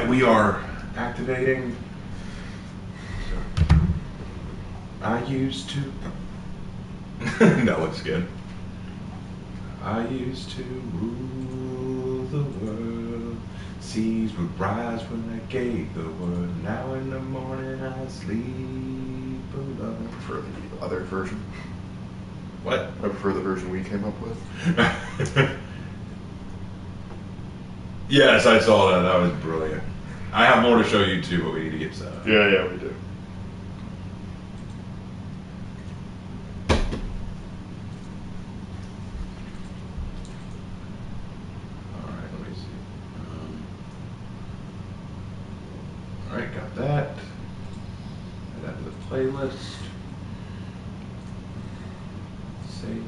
we are activating. I used to. That looks good. I used to rule the world. Seas would rise when I gave the word. Now in the morning I sleep alone. I prefer the other version. What? I prefer the version we came up with. Yes, I saw that. That was brilliant. I have more to show you too, but we need to get set up. Yeah, we do. Alright, let me see. Alright, got that. Add that to the playlist. Save.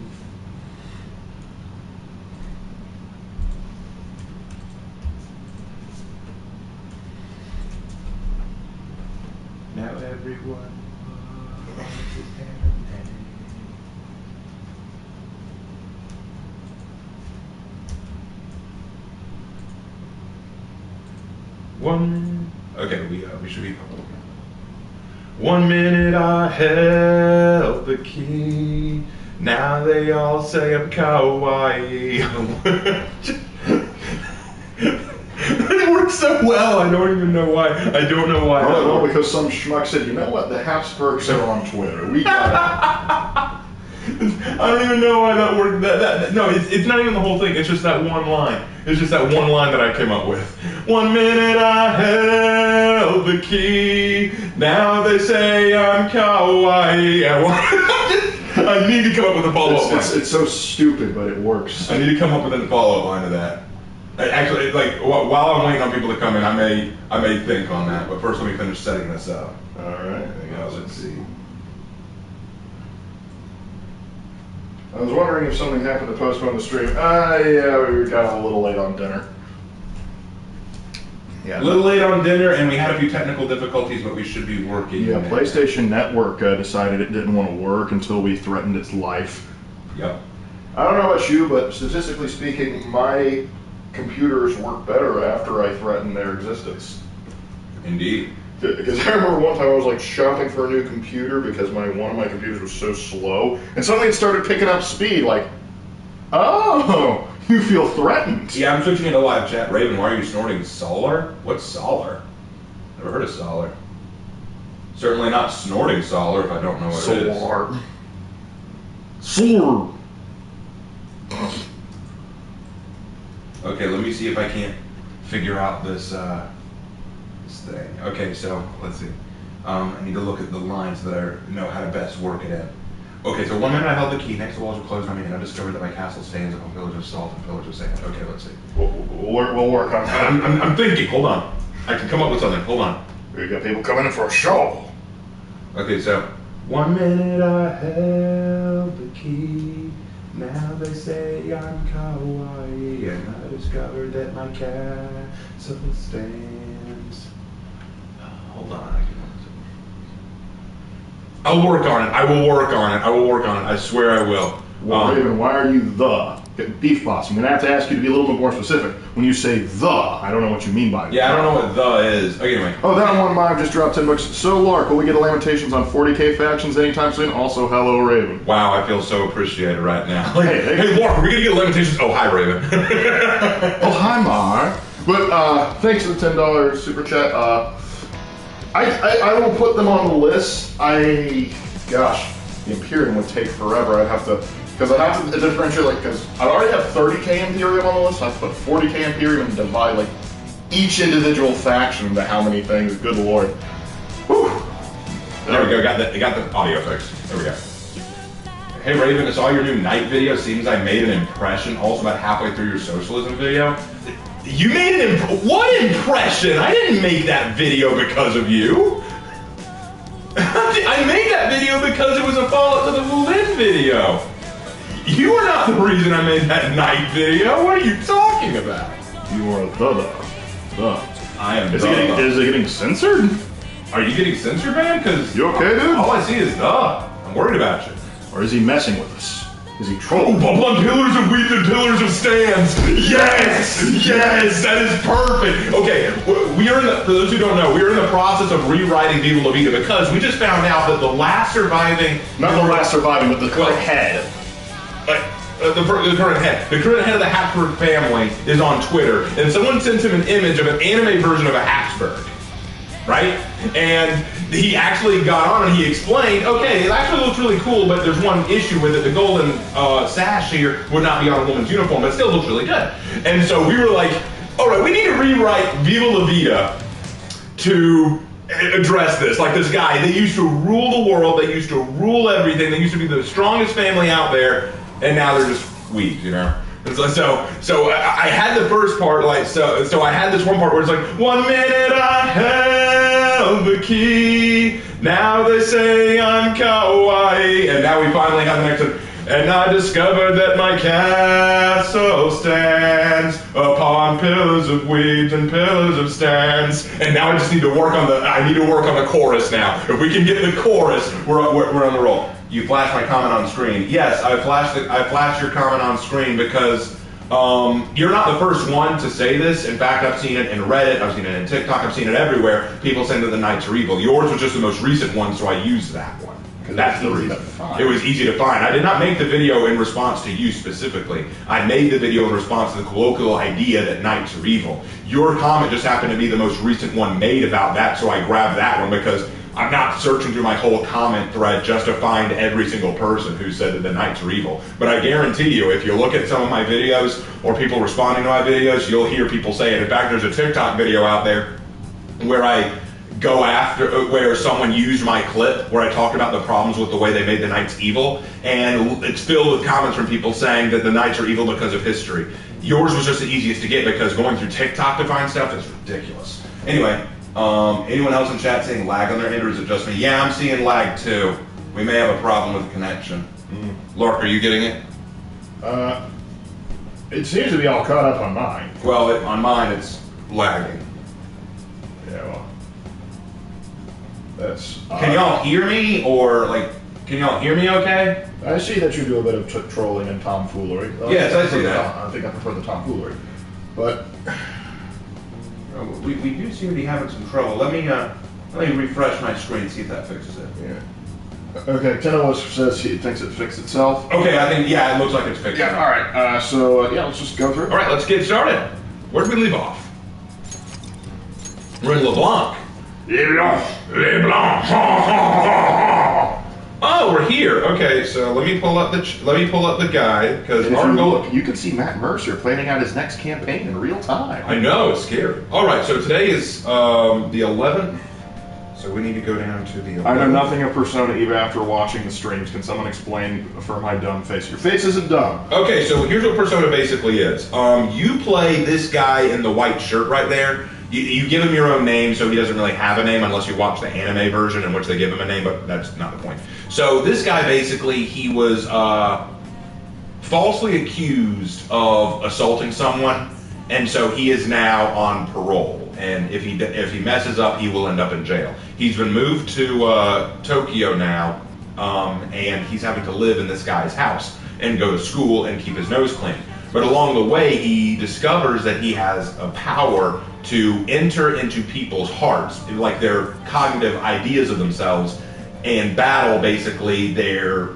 Now everyone wants to have one. Okay, we should be. 1 minute I held the key. Now they all say I'm kawaii. It works so well. I don't even know why. I don't know why. Well, because some schmuck said, you know what? The Habsburgs are on Twitter. We got I don't even know why that worked. No, it's not even the whole thing. It's just that one line. It's just that one line that I came up with. 1 minute I held the key. Now they say I'm kawaii. I need to come up with a follow-up line. It's so stupid, but it works. I need to come up with a follow-up line to that. Actually, like while I'm waiting on people to come in, I may think on that. But first, let me finish setting this up. All right. Let's see. I was wondering if something happened to postpone the stream. Yeah, we got a little late on dinner. Yeah, a little late on dinner, and we had a few technical difficulties, but we should be working. Yeah, PlayStation Network decided it didn't want to work until we threatened its life. Yep. I don't know about you, but statistically speaking, my computers work better after I threaten their existence. Indeed. Because I remember one time I was like shopping for a new computer because one of my computers was so slow, and suddenly it started picking up speed. Like, oh, you feel threatened. Yeah, I'm switching into live chat. Raven, why are you snorting Solar? What's Solar? Never heard of Solar. Certainly not snorting Solar if I don't know what it is. Solar. Okay, let me see if I can't figure out this thing. Okay, so let's see. I need to look at the lines that I know how to best work it in. Okay, so 1 minute I held the key. Next, the walls were closed on me, and I discovered that my castle stands upon pillars of salt and pillars of sand. Okay, let's see. We'll work on that. I'm thinking. Hold on. I can come up with something. Hold on. We got people coming in for a show. Okay, so 1 minute I held the key. Now they say I'm kawaii, and I discovered that my castle stands. Hold on. I'll work on it. I will work on it. I will work on it. I swear I will. Well, Raven, why are you the Beef Boss? I'm going to have to ask you to be a little bit more specific. When you say the, I don't know what you mean by it. Yeah, I don't know what the is. Okay, anyway. Oh, that one I've just dropped 10 bucks. So, Lark, will we get a Lamentations on 40K factions anytime soon? Also, hello, Raven. Wow, I feel so appreciated right now. Hey, Lark, we're going to get Lamentations. Oh, hi, Raven. Oh, hi, Mark. But thanks for the $10 super chat. I will put them on the list. Gosh, the Imperium would take forever. I'd have to, because I'd have to differentiate, like, because I already have 30K Imperium on the list. I have to put 40K Imperium and divide, like, each individual faction into how many things. Good lord. Whew. There we go. Got the audio fixed. There we go. Hey, Raven, I saw your new night video. Seems I made an impression. Also, about halfway through your socialism video. You made an what impression? I didn't make that video because of you. I made that video because it was a follow-up to the Lin video. You are not the reason I made that night video. What are you talking about? You are the. I am Is it getting censored? Are you getting censored, man? Because you okay, dude? All I see is the. I'm worried about you. Or is he messing with us? Is he trolling? Upon pillars of weeds and pillars of stands. Yes, yes, that is perfect. Okay, we are for those who don't know, we are in the process of rewriting Viva La Vida because we just found out that the last surviving, not the last surviving, but the current head. The current head. The current head of the Habsburg family is on Twitter, and someone sent him an image of an anime version of a Habsburg. Right? And he actually got on and he explained, okay, it actually looks really cool, but there's one issue with it. The golden sash here would not be on a woman's uniform, but it still looks really good. And so we were like, all right, we need to rewrite Viva La Vida to address this. Like this guy, they used to rule the world, they used to rule everything, they used to be the strongest family out there, and now they're just weak, you know? So I had the first part, like, so I had this one part where it's like, 1 minute I held the key, now they say I'm kawaii, and now we finally have the next one, and I discovered that my castle stands upon pillars of weeds and pillars of stands, and now I just need to work on the chorus now. If we can get the chorus, we're on the roll. You flashed my comment on screen. Yes, I flashed your comment on screen because you're not the first one to say this. In fact, I've seen it in Reddit, I've seen it in TikTok, I've seen it everywhere. People saying that the knights are evil. Yours was just the most recent one, so I used that one. That's the reason. It was easy to find. I did not make the video in response to you specifically. I made the video in response to the colloquial idea that knights are evil. Your comment just happened to be the most recent one made about that, so I grabbed that one because I'm not searching through my whole comment thread just to find every single person who said that the knights are evil. But I guarantee you, if you look at some of my videos or people responding to my videos, you'll hear people say it. In fact, there's a TikTok video out there where I go after, where someone used my clip where I talked about the problems with the way they made the knights evil, and it's filled with comments from people saying that the knights are evil because of history. Yours was just the easiest to get because going through TikTok to find stuff is ridiculous. Anyway, anyone else in chat seeing lag on their end, or is it just me? Yeah, I'm seeing lag too. We may have a problem with the connection. Lark, are you getting it? It seems to be all caught up on mine. Well, on mine it's lagging. Yeah, well, that's... Can y'all hear me, or can y'all hear me okay? I see that you do a bit of trolling and tomfoolery. Yes, I see that. I think I prefer the tomfoolery. But... We do seem to be having some trouble. Let me refresh my screen, see if that fixes it. Yeah. Okay, Tenno says he thinks it fixed itself. Okay, I think, yeah, it looks like it's fixed. Yeah, all right. So, yeah, let's just go through. All right, let's get started. Where did we leave off? We're in LeBlanc. LeBlanc. Oh, we're here. Okay, so let me pull up the guide because look, you can see Matt Mercer planning out his next campaign in real time. I know, it's scary. All right, so today is the 11th. So we need to go down to the 11th. I know nothing of Persona even after watching the streams. Can someone explain for my dumb face? Your face isn't dumb. Okay, so here's what Persona basically is. You play this guy in the white shirt right there. You give him your own name, so he doesn't really have a name unless you watch the anime version in which they give him a name, but that's not the point. So this guy basically, he was falsely accused of assaulting someone, and so he is now on parole. And if he messes up, he will end up in jail. He's been moved to Tokyo now, and he's having to live in this guy's house and go to school and keep his nose clean. But along the way, he discovers that he has a power to enter into people's hearts, like their cognitive ideas of themselves, and battle basically their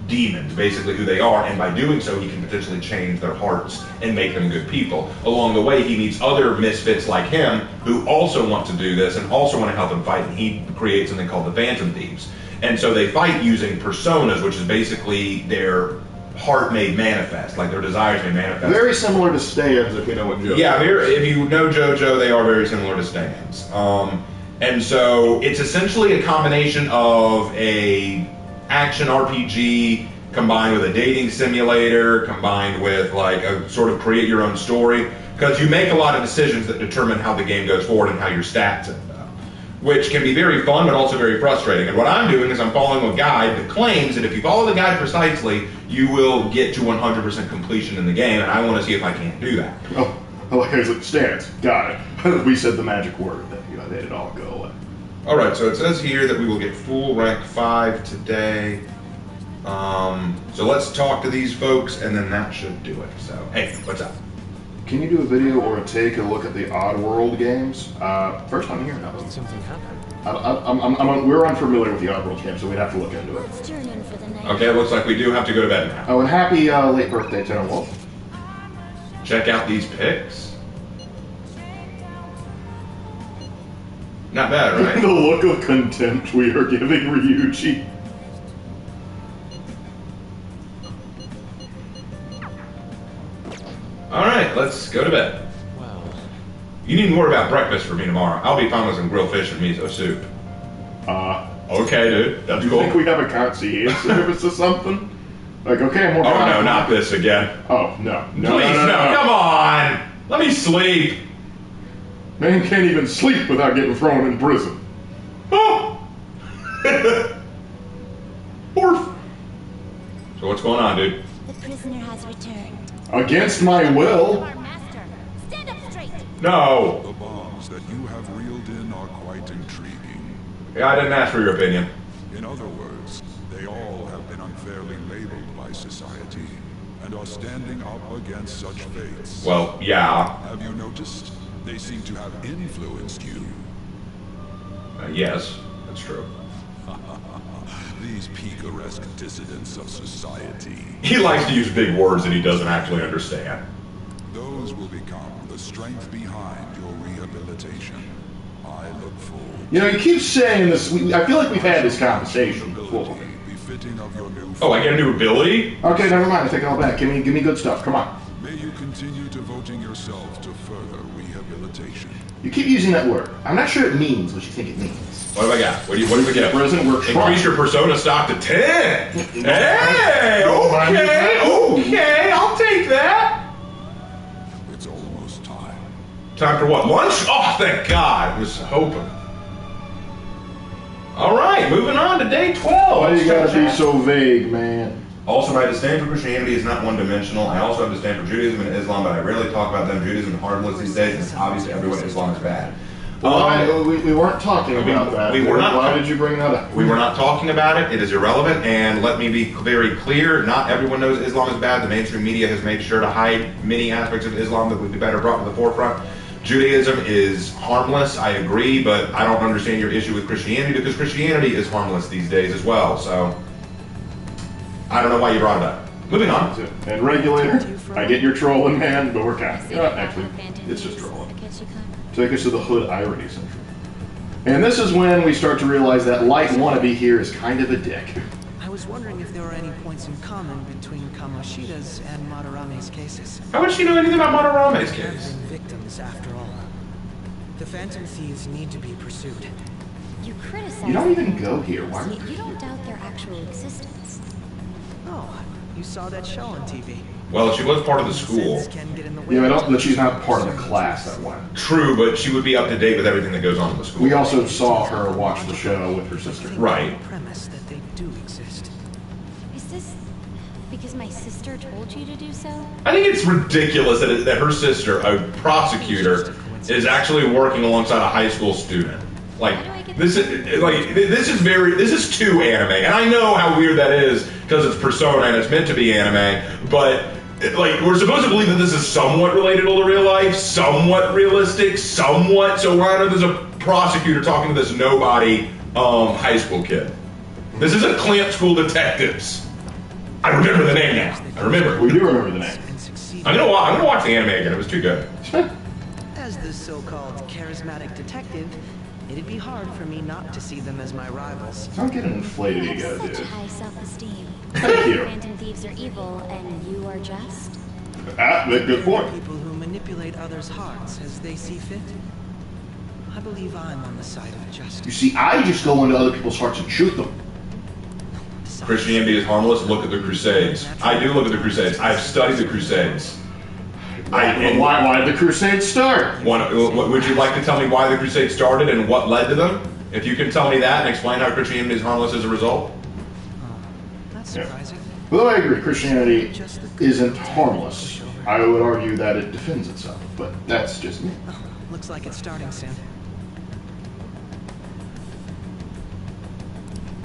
demons, basically who they are, and by doing so, he can potentially change their hearts and make them good people. Along the way, he meets other misfits like him who also want to do this and also want to help him fight, and he creates something called the Phantom Thieves. And so they fight using personas, which is basically their heart made manifest, like their desires made manifest. Very similar to stands, if you know what JoJo. Yeah, if you know JoJo, they are very similar to stands. And so it's essentially a combination of a action RPG combined with a dating simulator, combined with like a sort of create your own story, because you make a lot of decisions that determine how the game goes forward and how your stats end up, which can be very fun but also very frustrating. And what I'm doing is I'm following a guide that claims that if you follow the guide precisely, you will get to 100% completion in the game, and I want to see if I can't do that. Oh, here's the stance. Got it. We said the magic word that made it all go away. All right, so it says here that we will get full rank 5 today. So let's talk to these folks, and then that should do it. So, hey, what's up? Can you do a video or take a look at the Oddworld games? First time hearing of them. Something happened. We're unfamiliar with the Oddworld games, so we'd have to look into it. Let's turn in for the night. Okay, looks like we do have to go to bed now. Oh, and happy late birthday, Tenor Wolf. Check out these pics. Not bad, right? The look of contempt we are giving Ryuji. Alright, let's go to bed. Well, You need more about breakfast for me tomorrow. I'll be fine with some grilled fish and miso soup. Okay, dude. That's Do you cool. think we have a concierge service or something? Like, okay, I'm more. Oh, no, not this again. Oh, no. No, Please, no, come on! Let me sleep! Man can't even sleep without getting thrown in prison. Oh! Orf! So what's going on, dude? The prisoner has returned. Against my will. Our master, stand up straight. No! The bombs that you have reeled in are quite intriguing. Yeah, I didn't ask for your opinion. In other words, they all have been unfairly labeled by society and are standing up against such fates. Well, yeah. Have you noticed? They seem to have influenced you. Yes, that's true. These picaresque dissidents of society. He likes to use big words that he doesn't actually understand. Those will become the strength behind your rehabilitation. I look forward. You know, you keep saying this. I feel like we've had this conversation before. Ability befitting of your new. Oh, I get a new ability? Okay, never mind. I take it all back. Give me good stuff. Come on. May you continue devoting yourself to further rehabilitation. You keep using that word. I'm not sure it means what you think it means. What have I got? What do we get? Prison, we're trying. Increase your persona stock to 10! Hey! Don't mind Okay! me. Okay! I'll take that! It's almost time. Time for what? Lunch? Oh, thank God! I was hoping. Alright, moving on to day 12. Why you gotta be so vague, man? Also, my disdain for Christianity is not one-dimensional. I also have disdain for Judaism and Islam, but I rarely talk about them. Judaism is harmless these days, and it's obvious to everyone Islam is bad. We weren't talking about that. we were not. Why did you bring that up? We were not talking about it. It is irrelevant. And let me be very clear, not everyone knows Islam is bad. The mainstream media has made sure to hide many aspects of Islam that would be better brought to the forefront. Judaism is harmless, I agree, but I don't understand your issue with Christianity because Christianity is harmless these days as well. So, I don't know why you brought it up. Moving on. And regulator, I get your trolling, man, but we're kind of, actually, it's just trolling. Take us to the Hood Irony Central. And this is when we start to realize that Light Wannabe here is kind of a dick. I was wondering if there were any points in common between Kamoshida's and Madarame's cases. How would she know anything about Madarame's They're case? victims, after all. The Phantom Thieves need to be pursued. You criticize You don't even them, go here. Why? yet you don't doubt their actual existence. Oh, you saw that show on TV. Well, she was part of the school. Sense can get in the way Yeah, I of don't, but she's not part of the class that went. True, but she would be up to date with everything that goes on in the school. We also saw her watch the show with her sister. Right. premise that they do exist. Is this because my sister told you to do so? I think it's ridiculous that her sister, a prosecutor, is actually working alongside a high school student. This is too anime, and I know how weird that is because it's Persona and it's meant to be anime, but we're supposed to believe that this is somewhat relatable to real life, somewhat realistic, somewhat. So why not there's a prosecutor talking to this nobody high school kid? This isn't Clamp School Detectives. I remember the name now. I remember. We do remember the name. And succeed I'm gonna watch the anime again. It was too good. as the so-called charismatic detective. It'd be hard for me not to see them as my rivals. Don't get an inflated You ego, have such dude. high self-esteem. Thank you. Phantom thieves are evil, and you are just. Good point. People who manipulate others' hearts as they see fit. I believe I'm on the side of You justice. see, I just go into other people's hearts and shoot them. Christianity is harmless. Look at the Crusades. I do look at the Crusades. I've studied the Crusades. Why did the Crusades start? Would you like to tell me why the Crusades started and what led to them? If you can tell me that and explain how Christianity is harmless as a result. That's surprising. Although I agree, Christianity isn't harmless. I would argue that it defends itself, but that's just me. Oh, looks like it's starting soon.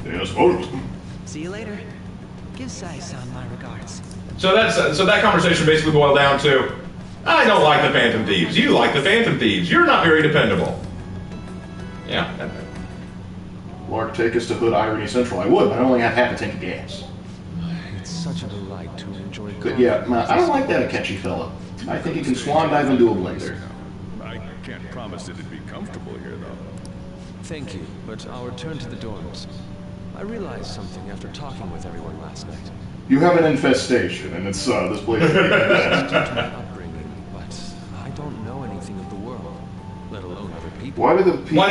Yeah, I suppose. See you later. Give Sai-san my regards. So that conversation basically boiled down to, I don't like the Phantom Thieves. You like the Phantom Thieves. You're not very dependable. Yeah. Lark, take us to Hood Irony Central. I would, but I only have half a tank of gas. It's such a delight to enjoy. But yeah, I don't like that Akechi fella. I think he can swan dive into a blender. I can't promise it'd be comfortable here, though. Thank you, but I'll return to the dorms. I realized something after talking with everyone last night. You have an infestation, and it's this place. Due to my upbringing, but I don't know anything of the world, let alone other people. Why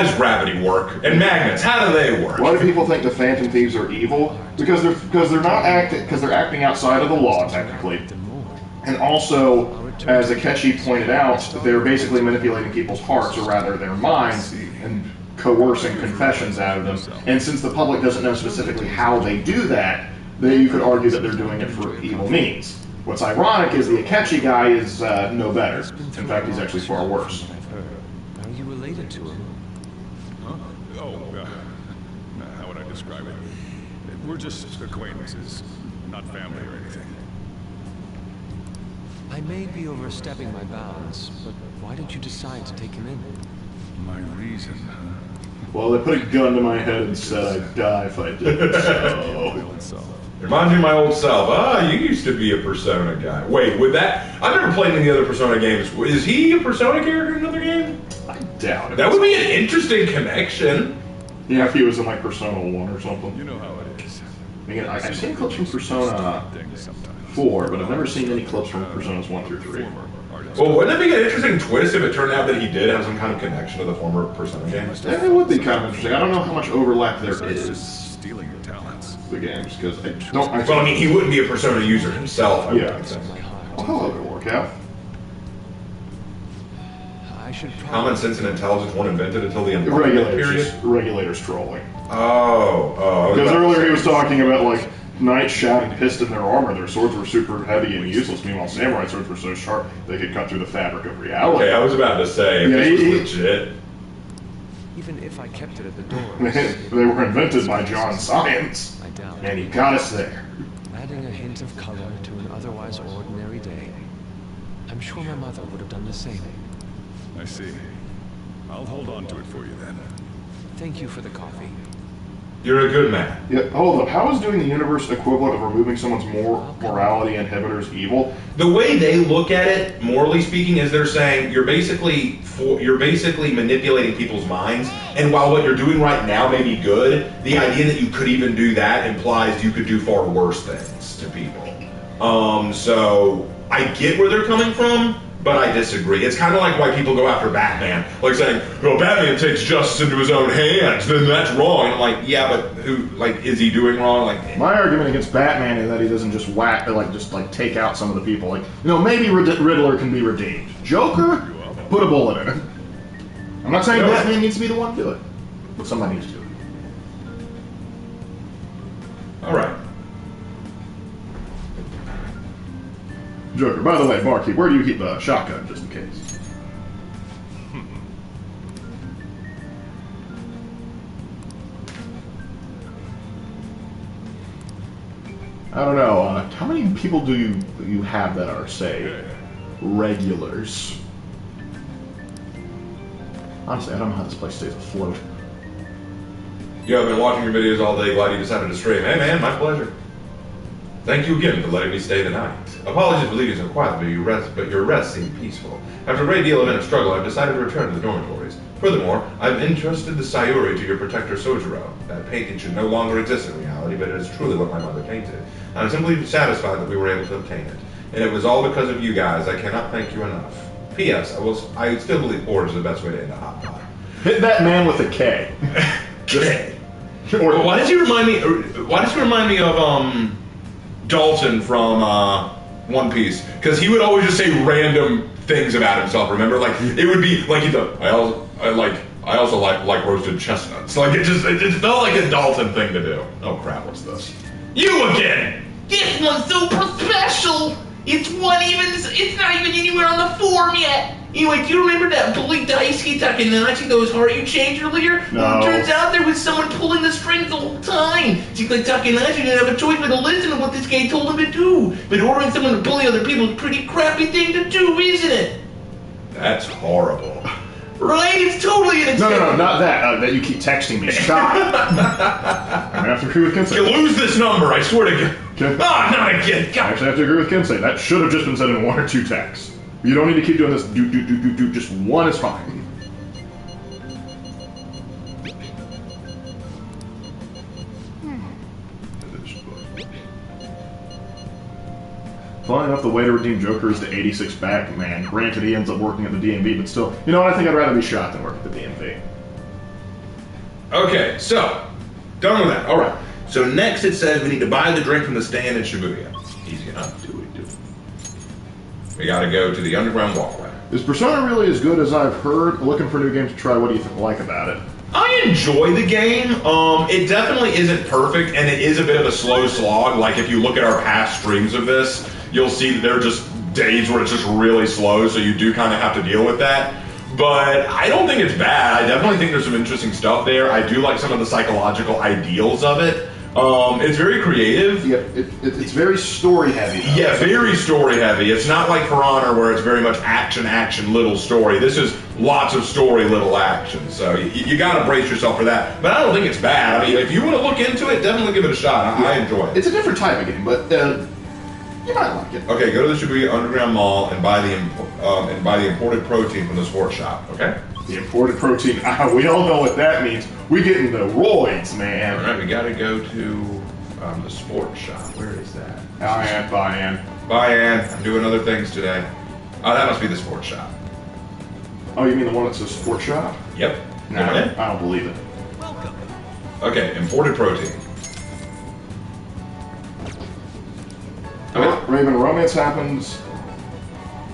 does gravity work? And magnets, how do they work? Why do people think the Phantom Thieves are evil? Because they're acting outside of the law technically, and also, as Akechi pointed out, they're basically manipulating people's hearts, or rather their minds, and coercing confessions out of them. And since the public doesn't know specifically how they do that, then you could argue that they're doing it for evil means. What's ironic is the Akechi guy is no better. In fact, he's actually far worse. Are you related to him? Huh? Oh, how would I describe it? We're just acquaintances, not family or anything. I may be overstepping my bounds, but why did you decide to take him in? My reason, huh? Well, they put a gun to my head and said I'd die if I did so. Reminds me of my old self. You used to be a Persona guy. Wait, with that, I've never played any of the other Persona games. Is he a Persona character in another game? I doubt it. That would be an interesting connection. Yeah, if he was in like Persona 1 or something. You know how it is. Again, I've seen clips from Persona 4, but I've never seen any clips from Personas 1 through 3. Well, wouldn't it be an interesting twist if it turned out that he did have some kind of connection to the former Persona games? Yeah, it would be kind of interesting. I don't know how much overlap there Besides is just stealing your talents. the games, because I don't... Well, I mean, he wouldn't be a Persona user himself, I Yeah. would think. Well, hello there, Warcap. I should Common sense and intelligence weren't invented until the Enlightenment Regulators, period. regulators trolling. Oh. Because earlier he was talking about, like, knights shouting pissed in their armor. Their swords were super heavy and useless. Meanwhile, samurai swords were so sharp they could cut through the fabric of reality. Okay, I was about to say, if Yeah, this he- was legit. Even if I kept it at the dorms, They were invented by John Science, I doubt and it. he got us there. Adding a hint of color to an otherwise ordinary day. I'm sure my mother would have done the same. I see. I'll hold on to it for you then. Thank you for the coffee. You're a good man. Yeah, hold up. How is doing the universe equivalent of removing someone's morality inhibitors evil? The way they look at it, morally speaking, is they're saying you're basically manipulating people's minds, and while what you're doing right now may be good, the idea that you could even do that implies you could do far worse things to people. So I get where they're coming from, but I disagree. It's kind of like why people go after Batman, like saying, "Well, Batman takes justice into his own hands, then that's wrong." And I'm like, yeah, but who? Like, is he doing wrong? Like, My argument against Batman is that he doesn't just just take out some of the people. Like, maybe Riddler can be redeemed. Joker, put a bullet in it. I'm not saying Batman needs to be the one to do it, but somebody needs to do it. all right. Joker, by the way, barkeep, where do you keep the shotgun, just in case? I don't know, how many people do you have that are, say, regulars? Honestly, I don't know how this place stays afloat. Yo, I've been watching your videos all day. Glad you decided to stream. Hey, man, my pleasure. Thank you again for letting me stay the night. Apologies for leaving so quietly, but your rest seemed peaceful. After a great deal of inner struggle, I've decided to return to the dormitories. Furthermore, I've entrusted the Sayuri to your protector Sojiro. That painting should no longer exist in reality, but it is truly what my mother painted. I'm simply satisfied that we were able to obtain it. And it was all because of you guys. I cannot thank you enough. P.S. I still believe Board is the best way to end a hot pot. Hit that man with a K. K. Why does he remind me of Dalton from One Piece? Because he would always just say random things about himself. Remember, like it would be like he thought, I also like roasted chestnuts. Like it just felt like a Dalton thing to do. Oh crap! What's this? You again? This one's super special. It's not even anywhere on the form yet. Anyway, do you remember that bully Daisuke Takanashi that was hard you changed earlier? No. Well, it turns out there was someone pulling the strings the whole time. Seems like Takanashi didn't have a choice but to listen to what this guy told him to do. But ordering someone to bully other people is a pretty crappy thing to do, isn't it? That's horrible. Right? It's totally unacceptable. No, not that. That you keep texting me. Stop. I'm gonna have to agree with Kensei. You lose this number, I swear to God. Okay. Ah, not again. I God. actually have to agree with Kensei. That should have just been said in 1 or 2 texts. You don't need to keep doing this. Do. Just 1 is fine. Funny enough, the way to redeem Joker is the 86 Batman. Granted, he ends up working at the DMV, but still, you know what? I think I'd rather be shot than work at the DMV. Okay, so, done with that. All right. So next it says we need to buy the drink from the stand in Shibuya. Easy enough. Do it. We gotta go to the underground walkway. Is Persona really as good as I've heard? Looking for new games to try. What do you like about it? I enjoy the game. It definitely isn't perfect, and it is a bit of a slow slog. Like, if you look at our past streams of this, you'll see that there are just days where it's just really slow, so you do kind of have to deal with that. But I don't think it's bad. I definitely think there's some interesting stuff there. I do like some of the psychological ideals of it. It's very creative. Yeah, it's very story heavy. Though. Yeah, very story heavy. It's not like For Honor where it's very much action, little story. This is lots of story, little action. So you got to brace yourself for that. But I don't think it's bad. I mean, if you want to look into it, definitely give it a shot. I enjoy it. It's a different type of game, but you might like it. Okay, go to the Shibuya Underground Mall and buy the imported protein from the sports shop. Okay. The imported protein. We all know what that means. We getting the roids, man. All right, we got to go to the sports shop. Where is that? Buy-in. Bye, Ann. I'm doing other things today. Oh, that must be the sports shop. Oh, you mean the one that says sports shop? Yep. No, Going in? I don't believe it. Okay, imported protein. Okay. Raven, romance happens.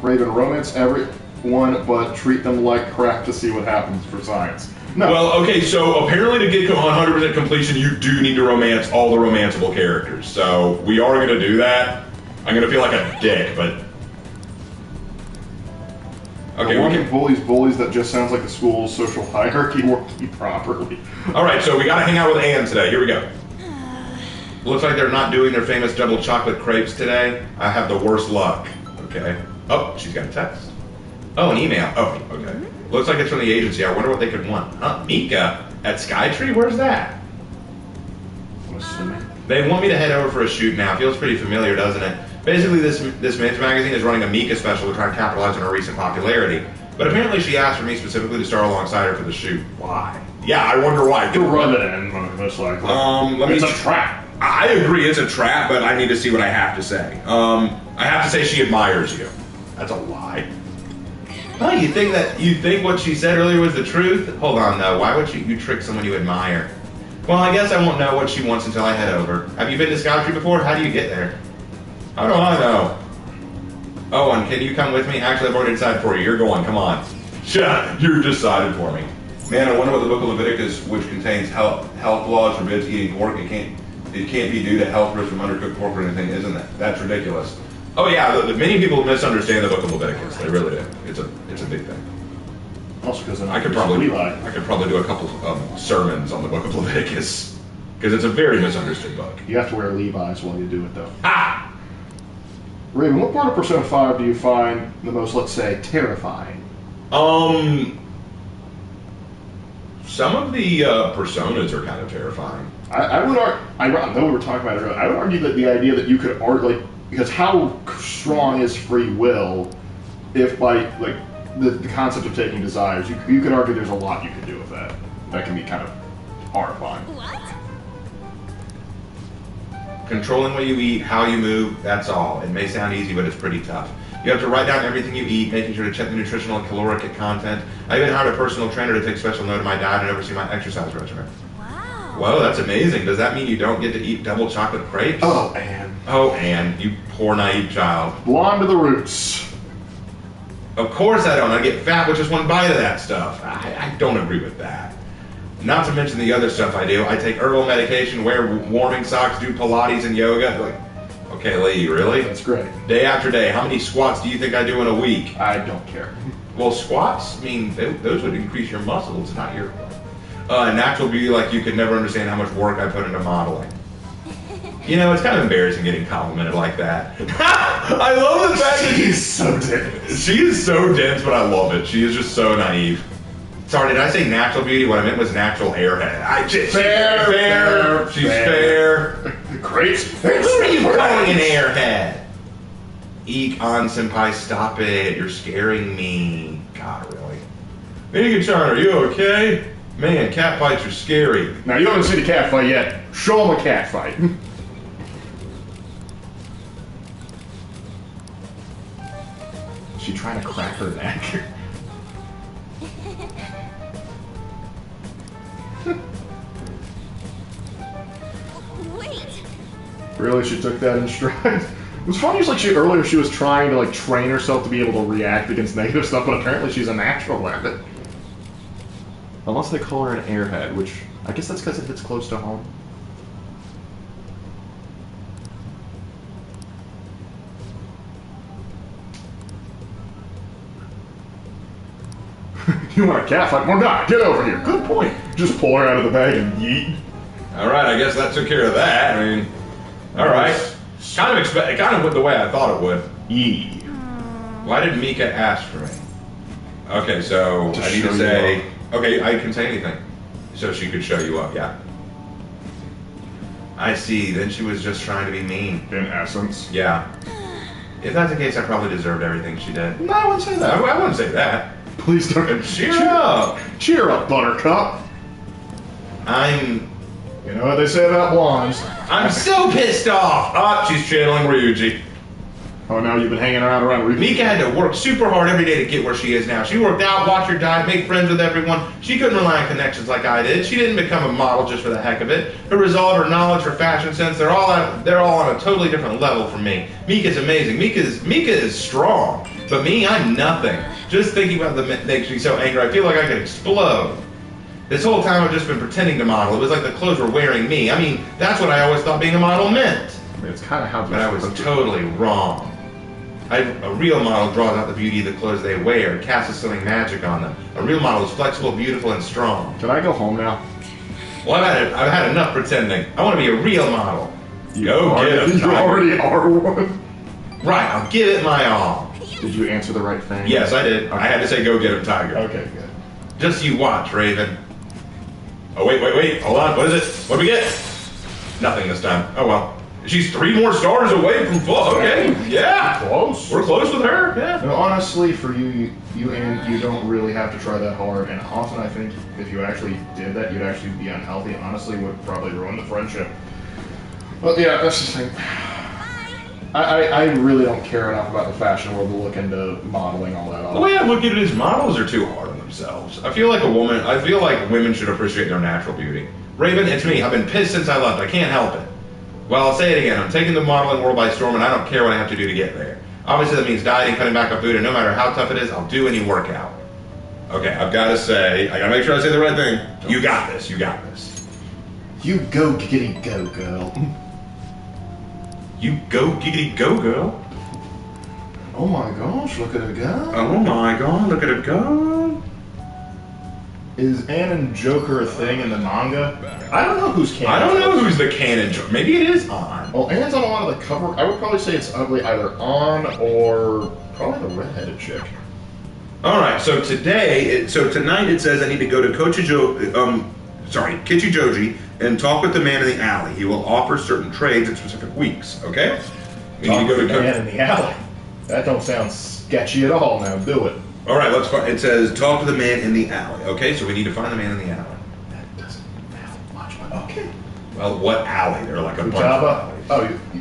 Raven, romance everyone, but treat them like crap to see what happens for science. No. Well, okay, so apparently to get 100% completion, you do need to romance all the romanceable characters. So we are going to do that. I'm going to feel like a dick, but... Okay, one we who can... bullies that just sounds like the school's social hierarchy working properly. Alright, so we got to hang out with Anne today. Here we go. Looks like they're not doing their famous double chocolate crepes today. I have the worst luck. Okay. Oh, she's got a text. Oh, an email. Oh, okay. Looks like it's from the agency. I wonder what they could want. Huh? Mika at Skytree? Where's that? I'm assuming. They want me to head over for a shoot now. Feels pretty familiar, doesn't it? Basically, this men's magazine is running a Mika special to try and capitalize on her recent popularity. But apparently she asked for me specifically to star alongside her for the shoot. Why? Yeah, I wonder why. To rub it in, most likely. It's a trap. I agree, it's a trap, but I need to see what I have to say. I have to say she admires you. That's a lie. Oh, you think what she said earlier was the truth? Hold on, though. Why would you trick someone you admire? Well, I guess I won't know what she wants until I head over. Have you been to Skytree before? How do you get there? How do I know? Oh, and can you come with me? Actually, I've already decided for you. You're going. Come on. Yeah, you're decided for me. Man, I wonder what the Book of Leviticus, which contains health laws, forbids eating pork. It can't be due to health risks from undercooked pork or anything, isn't it? That's ridiculous. Oh yeah, many people misunderstand the Book of Leviticus. They really do. It's a big thing. Also, because I could probably do a couple of sermons on the Book of Leviticus because it's a very misunderstood book. You have to wear Levi's while you do it, though. Ah! Raven, what part of Persona 5 do you find the most, let's say, terrifying? Some of the personas are kind of terrifying. I would argue, I know we were talking about it earlier, I would argue that the idea that you could argue, like, because how strong is free will if by, like, the concept of taking desires, you could argue there's a lot you could do with that. That can be kind of horrifying. What? Controlling what you eat, how you move, that's all. It may sound easy, but it's pretty tough. You have to write down everything you eat, making sure to check the nutritional and caloric content. I even hired a personal trainer to take special note of my diet and oversee my exercise regimen. Wow. Whoa, that's amazing. Does that mean you don't get to eat double chocolate crepes? Oh, Anne. Oh, Anne, you poor naive child. Blonde to the roots. Of course I don't. I get fat with just one bite of that stuff. I don't agree with that. Not to mention the other stuff I do. I take herbal medication, wear warming socks, do Pilates and yoga. Like, okay, Lee, really? That's great. Day after day. How many squats do you think I do in a week? I don't care. Well, squats mean those would increase your muscles, not your natural beauty. Like you could never understand how much work I put into modeling. You know, it's kind of embarrassing getting complimented like that. I love the fact that She's so dense. she is so dense, but I love it. She is just so naive. Sorry, did I say natural beauty? What I meant was natural airhead. Fair. She's fair. Great. Who are you calling an airhead? Eek, on senpai, stop it. You're scaring me. God, really? Mika-chan, are you okay? Man, cat fights are scary. Now, you haven't seen a cat fight yet. Show him a cat fight. She trying to crack her neck. Wait! Really, she took that in stride. It was funny, like earlier she was trying to like train herself to be able to react against negative stuff, but apparently she's a natural at it. Unless they call her an airhead, which I guess that's because it hits close to home. You want a cat fight? Well, nah, get over here. Good point. Just pull her out of the bag and yeet. All right, I guess that took care of that. I mean, all right. Kind of went the way I thought it would. Yee. Why did Mika ask for me? Okay, so To I need show to you say, up. okay, I can say anything. So she could show you up, yeah. I see, then she was just trying to be mean. In essence. Yeah. If that's the case, I probably deserved everything she did. No, I wouldn't say that. I wouldn't say that. Please don't. Cheer up. Cheer up, Buttercup. You know what they say about blondes. I'm so pissed off. Oh, she's channeling Ryuji. Oh, now you've been hanging around Ryuji. Mika had to work super hard every day to get where she is now. She worked out, watched her diet, made friends with everyone. She couldn't rely on connections like I did. She didn't become a model just for the heck of it. Her resolve, her knowledge, her fashion sense, they're all on a totally different level from me. Mika's amazing. Mika is strong. But me, I'm nothing. Just thinking about them makes me so angry. I feel like I could explode. This whole time I've just been pretending to model. It was like the clothes were wearing me. I mean, that's what I always thought being a model meant. I mean, it's kind of how. But I was totally wrong. A real model draws out the beauty of the clothes they wear, casts something magic on them. A real model is flexible, beautiful, and strong. Can I go home now? Well, I've had enough pretending. I want to be a real model. Go get him. You already are one. Right, I'll give it my all. Did you answer the right thing? Yes, I did. Okay. I had to say go get him, Tiger. Okay, good. Just you watch, Raven. Oh, wait. Hold on. What is it? What do we get? Nothing this time. Oh, well. She's 3 more stars away from full. Okay. Yeah. Close. We're close with her. Yeah. No, honestly, for you don't really have to try that hard. And often, I think if you actually did that, you'd actually be unhealthy. Honestly, would probably ruin the friendship. But yeah, that's the thing. I really don't care enough about the fashion world to look into modeling all that The off. way I look at it is models are too hard on themselves. I feel like women should appreciate their natural beauty. Raven, it's me. I've been pissed since I left. I can't help it. Well, I'll say it again. I'm taking the modeling world by storm, and I don't care what I have to do to get there. Obviously, that means dieting, cutting back on food, and no matter how tough it is, I'll do any workout. Okay, I've got to say, I got to make sure I say the right thing. You got this. You got this. You go giggity go, girl. You go giggity go, girl. Oh my gosh, look at her go. Oh my god, look at her go. Is Ann and Joker a thing in the manga? I don't know who's canon. I don't know who's the canon joke. Maybe it is on. Well, Ann's on a lot of the cover. I would probably say it's ugly either on or probably the redheaded chick. All right, so tonight it says I need to go to Kichijoji and talk with the man in the alley. He will offer certain trades in specific weeks. Okay? We need to go to the man in the alley. That don't sound sketchy at all. Now do it. All right, let's find. It says talk to the man in the alley. Okay, so we need to find the man in the alley. That doesn't matter much, but okay. Well, what alley? There are like a bunch of Futaba? alleys. Oh,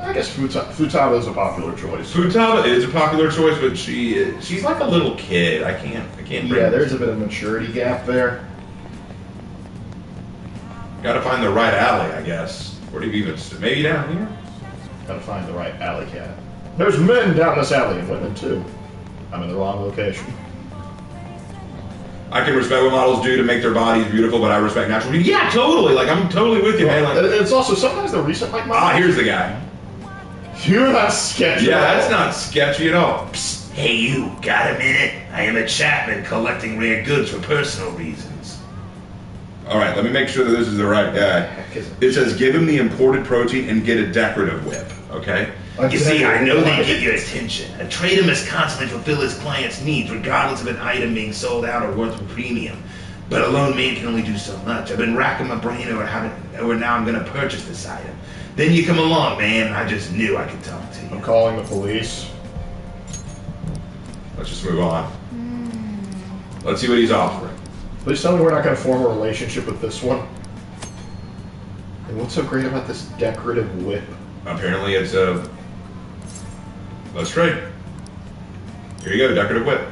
I guess Futaba is a popular choice. Futaba is a popular choice, but she's like a little kid. I can't bring Yeah, there's a bit of maturity gap there. Got to find the right alley, I guess. Where do you even? Maybe down here. Gotta find the right alley cat. There's men down this alley and women too. I'm in the wrong location. I can respect what models do to make their bodies beautiful, but I respect natural beauty. Yeah, totally. Like I'm totally with you, man. Like, It's also sometimes the recent like models. here's the guy. You're not sketchy. Yeah, at all. that's not sketchy at all. Psst. Hey you, got a minute? I am a Chapman collecting rare goods for personal reasons. Alright, let me make sure that this is the right guy. It says give him the imported protein and get a decorative whip, okay? You see, I know they get your attention. A trader must constantly fulfill his client's needs, regardless of an item being sold out or worth a premium. But a lone man can only do so much. I've been racking my brain over now I'm gonna purchase this item. Then you come along, man. I just knew I could talk to you. I'm calling the police. Let's just move on. Let's see what he's offering. Please tell me we're not going to form a relationship with this one. And what's so great about this decorative whip? Apparently it's a... Let's trade. Here you go, decorative whip.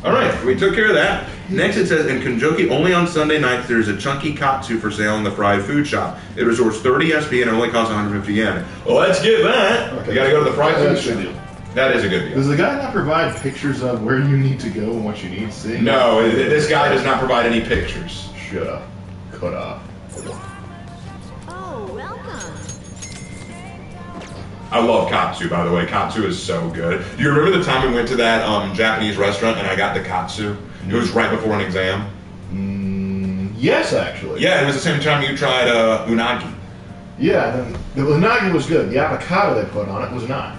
Alright, we took care of that. Next it says, in Kenjoki, only on Sunday nights there's a chunky katsu for sale in the fried food shop. It resorts 30 SP and only costs 150 yen. Well, let's get that. Okay. You gotta go to the fried food shop. That is a good deal. Does the guy not provide pictures of where you need to go and what you need to see? No, this guy does not provide any pictures. Shoulda. Coulda. Oh, welcome. I love katsu, by the way. Katsu is so good. Do you remember the time we went to that Japanese restaurant and I got the katsu? It was right before an exam. Yes, actually. Yeah, it was the same time you tried unagi. Yeah, the unagi was good. The avocado they put on it was not.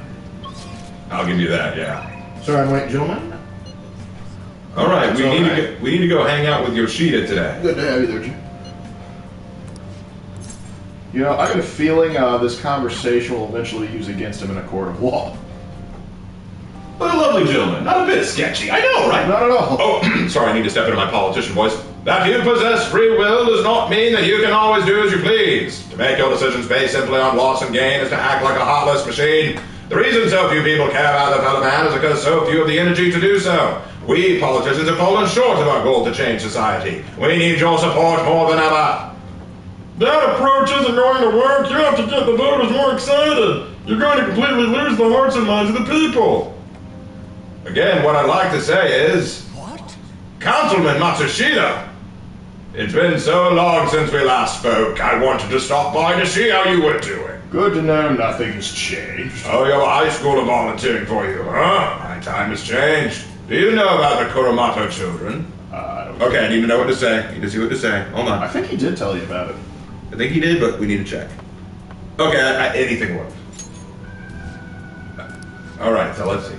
I'll give you that, yeah. Sorry, I'm late, gentlemen. All right, we need to go hang out with Yoshida today. Good to have you there, Jim. You know, I got a feeling this conversation will eventually use against him in a court of law. But a lovely gentleman, not a bit sketchy. I know, right? Not at all. Oh, sorry, I need to step into my politician voice. That you possess free will does not mean that you can always do as you please. To make your decisions based simply on loss and gain is to act like a heartless machine. The reason so few people care about their fellow man is because so few have the energy to do so. We politicians have fallen short of our goal to change society. We need your support more than ever. That approach isn't going to work. You have to get the voters more excited. You're going to completely lose the hearts and minds of the people. Again, what I'd like to say is... What? Councilman Matsushita! It's been so long since we last spoke. I wanted to stop by to see how you were doing. Good to know nothing's changed. Oh, your high school are volunteering for you, huh? My time has changed. Do you know about the Kuromato children? I don't Okay, I need to know what to say. I need to see what to say. Hold on. I think he did tell you about it. I think he did, but we need to check. Okay, anything works. Alright, so let's see.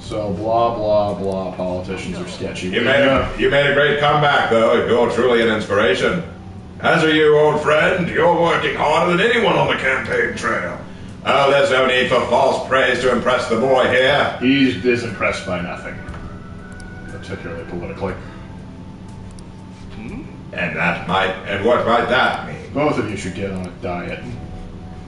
So, blah, blah, blah, politicians are sketchy. You made a great comeback, though. You're truly an inspiration. As are you, old friend. You're working harder than anyone on the campaign trail. Oh, there's no need for false praise to impress the boy here. He is impressed by nothing. Particularly politically. And what might that mean? Both of you should get on a diet.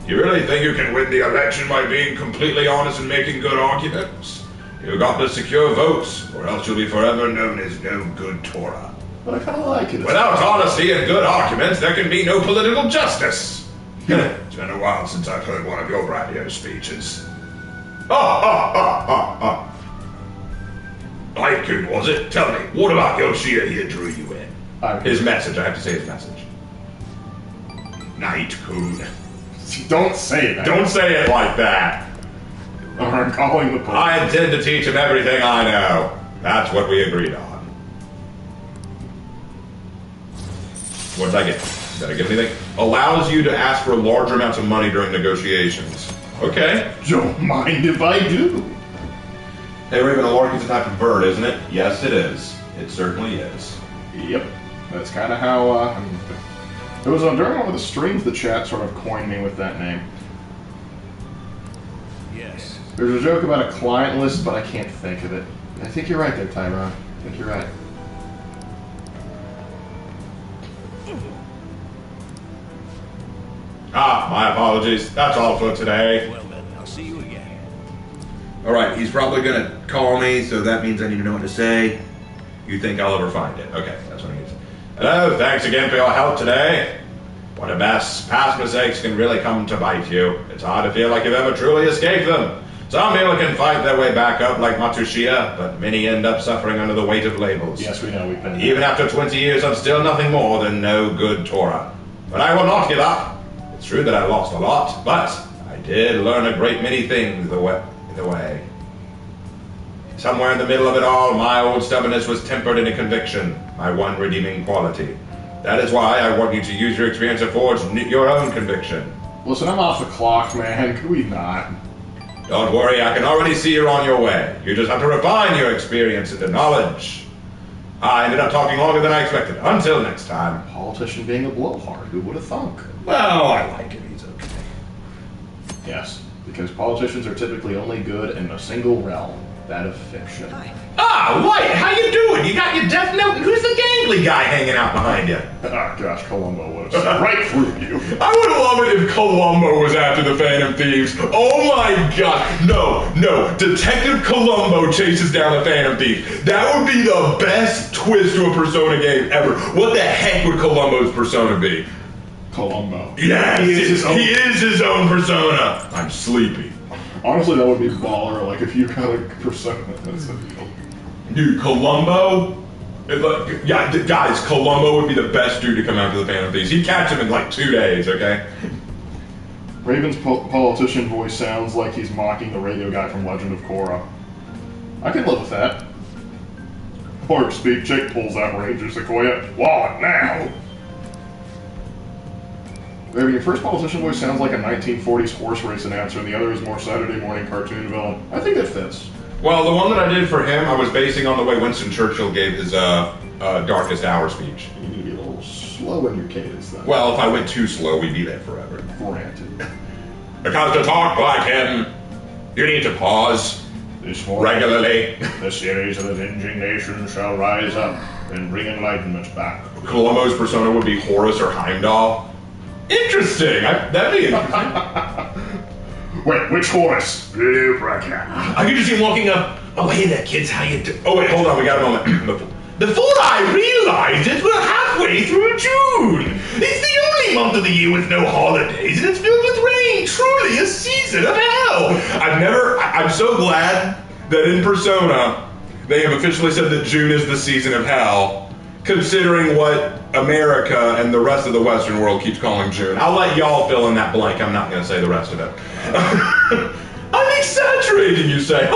You really think you can win the election by being completely honest and making good arguments? You've got to secure votes, or else you'll be forever known as no good Torah. But I kind of like it. Without honesty and good arguments, there can be no political justice. It's been a while since I've heard one of your radio speeches. Light good, was it? Tell me, what about Yoshida here drew you in? His message, I have to say his message. Night Coon. Don't say that. Don't say it like that. I'm calling the police. I intend to teach him everything I know. That's what we agreed on. What did I get? Did I get anything? Allows you to ask for large amounts of money during negotiations. Okay. Don't mind if I do. Hey Raven, a lark is a type of bird, isn't it? Yes, it is. It certainly is. Yep. That's kind of how, it was during one of the streams the chat sort of coined me with that name. Yes. There's a joke about a client list, but I can't think of it. I think you're right there, Tyrone. I think you're right. My apologies. That's all for today. Well then, I'll see you again. Alright, he's probably gonna call me, so that means I need to know what to say. You think I'll ever find it? Okay, that's what I need to say. Hello, thanks again for your help today. One of past mistakes can really come to bite you. It's hard to feel like you've ever truly escaped them. Some people can fight their way back up like Matsushita, but many end up suffering under the weight of labels. Yes, we know we've been... Even after 20 years, I'm still nothing more than no good Torah. But I will not give up. It's true that I lost a lot, but I did learn a great many things the way. Somewhere in the middle of it all, my old stubbornness was tempered in a conviction, my one redeeming quality. That is why I want you to use your experience to forge your own conviction. Listen, I'm off the clock, man. Could we not? Don't worry, I can already see you're on your way. You just have to refine your experience into knowledge. I ended up talking longer than I expected. Until next time. Politician being a blowhard. Who would have thunk? Well, I like it. He's okay. Yes, because politicians are typically only good in a single realm, that of fiction. Ah, Wyatt, how you doing? You got your Death Note, and who's the gangly guy hanging out behind you? Ah, gosh, Columbo would have seen right through you. I would love it if Columbo was after the Phantom Thieves. Oh my god. No. Detective Columbo chases down the Phantom Thief. That would be the best twist to a Persona game ever. What the heck would Columbo's persona be? Columbo. Yes, He is his own persona. I'm sleepy. Honestly, that would be baller, like, if you got a persona. That's the deal. Dude, Columbo? Guys, Columbo would be the best dude to come after the Phantom Thieves. He'd catch him in like 2 days, okay? Raven's politician voice sounds like he's mocking the radio guy from Legend of Korra. I can live with that. Or Speak Chick pulls out Ranger Sequoia. What now? Raven, your first politician voice sounds like a 1940s horse race announcer, and the other is more Saturday morning cartoon villain. I think it fits. Well, the one that I did for him, I was basing on the way Winston Churchill gave his Darkest Hour speech. You need to be a little slow in your cadence, then. Well, if I went too slow, we'd be there forever. Granted. Because to talk like him, you need to pause This morning, regularly. the series of avenging nations shall rise up and bring enlightenment back. Columbo's persona would be Horus or Heimdall. Interesting. That'd be interesting. Wait, which horse? Lubricant. I could just see him walking up. Oh, hey there, kids. How you doing? Oh, wait, hold on. We got a moment. Before I realized it, we're halfway through June. It's the only month of the year with no holidays, and it's filled with rain. Truly a season of hell. I'm so glad that in Persona, they have officially said that June is the season of hell, considering what America and the rest of the Western world keeps calling June. I'll let y'all fill in that blank. I'm not going to say the rest of it. I'm exaggerating, you say.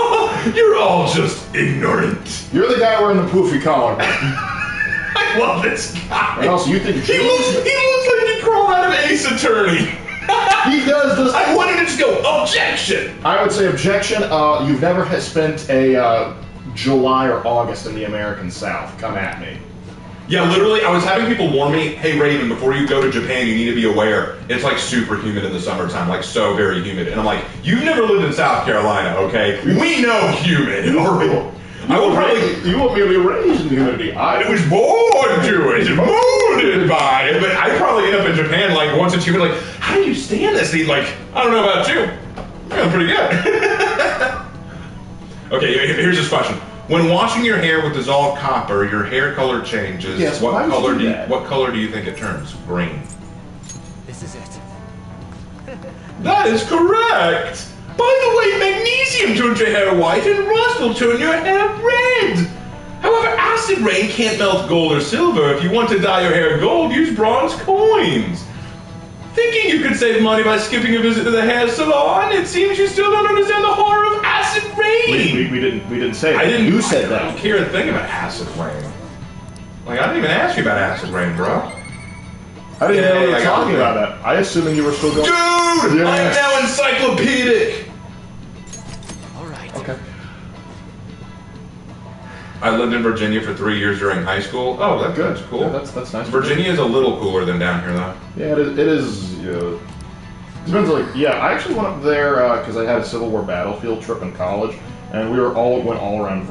You're all just ignorant. You're the guy wearing the poofy collar. I love this guy. And also, you think he looks like he crawled out of Ace Attorney. He does this. I wanted to just go, objection. I would say objection. You've never spent a July or August in the American South. Come at me. Yeah, literally, I was having people warn me, hey Raven, before you go to Japan, you need to be aware, it's like super humid in the summertime, like so very humid. And I'm like, you've never lived in South Carolina, okay? We know humid. You want me to be raised in humidity. I was born to it, molded by it. But I'd probably end up in Japan like once it's humid, like, how do you stand this? And he's like, I don't know about you. I'm pretty good. Okay, here's this question. When washing your hair with dissolved copper, your hair color changes. Yes, what color do you, that? what color do you think it turns? Green. This is it. That is correct. By the way, magnesium turns your hair white and rust will turn your hair red. However, acid rain can't melt gold or silver. If you want to dye your hair gold, use bronze coins. Thinking you could save money by skipping a visit to the hair salon, it seems you still don't understand the horror of acid rain. We didn't say that. You said that. I don't care a thing about acid rain. Like, I didn't even ask you about acid rain, bro. I didn't know you were talking about that. I assuming you were still going. Dude, Yes. I'm now encyclopedic. All right. Okay. I lived in Virginia for 3 years during high school. Oh, that's cool. Yeah, that's nice. Virginia is a little cooler than down here, though. Yeah, it is. Depends. I actually went up there because I had a Civil War battlefield trip in college, and we went all around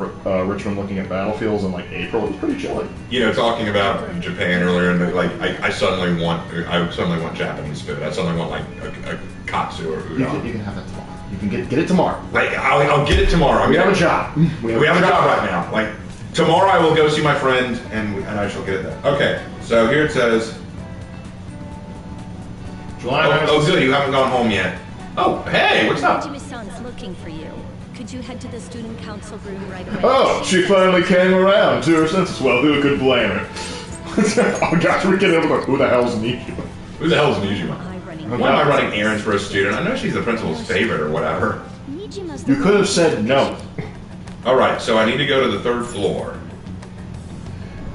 Richmond looking at battlefields in like April. It was pretty chilly. You know, talking about Japan earlier, and like I suddenly want Japanese food. I suddenly want like a katsu or udon. You can have that tomorrow. You can get it tomorrow. Like I'll get it tomorrow. We have a job. We have a job right now. Like tomorrow, I will go see my friend, and I shall get it then. Okay, so here it says. July. Oh, good. You haven't gone home yet. Oh, hey, what's up? Hajime-san's looking for you. Could you head to the student council room right away? Oh, she finally came around to her senses. Well, who could blame her? Oh gosh, we're getting over who the hell's Nijima? Who the hell is Nijima? Eye running Why am I running errands for a student? I know she's the principal's favorite or whatever. You could have said no. Alright, so I need to go to the 3rd floor.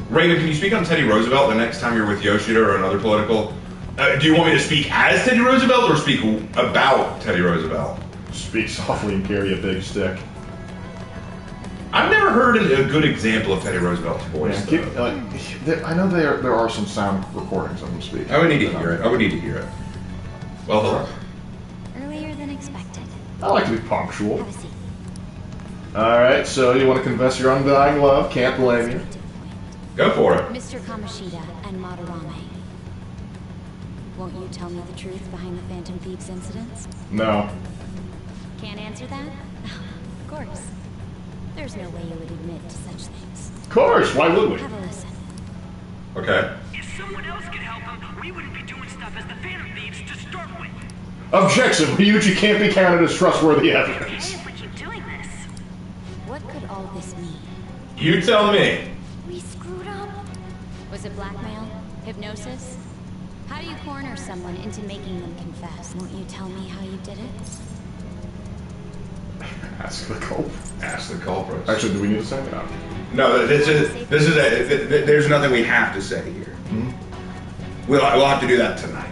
Raven, can you speak on Teddy Roosevelt the next time you're with Yoshida or another political? Do you want me to speak as Teddy Roosevelt or speak about Teddy Roosevelt? Speak softly and carry a big stick. I've never heard a good example of Teddy Roosevelt's voice. I know there are some sound recordings of him speaking. I would need to hear it. Well, hello. Earlier than expected. I like to be punctual. Have a seat. Alright, so you want to confess your undying love, can't blame you. Go for it. Mr. Kamoshida and Madarame. Won't you tell me the truth behind the Phantom Thieves incidents? No. Can't answer that? Of course. There's no way you would admit to such things. Of course, why would we? Have a listen. Okay. If someone else could help him, we wouldn't be doing stuff as the Phantom Thieves to start with. Objection! Ryuji can't be counted as trustworthy evidence. If we keep doing this, what could all this mean? You tell me. We screwed up. Was it blackmail? Hypnosis? How do you corner someone into making them confess? Won't you tell me how you did it? Ask the culprit. Ask the culprits. Actually, do we need to say that? No, there's nothing we have to say here. We'll have to do that tonight.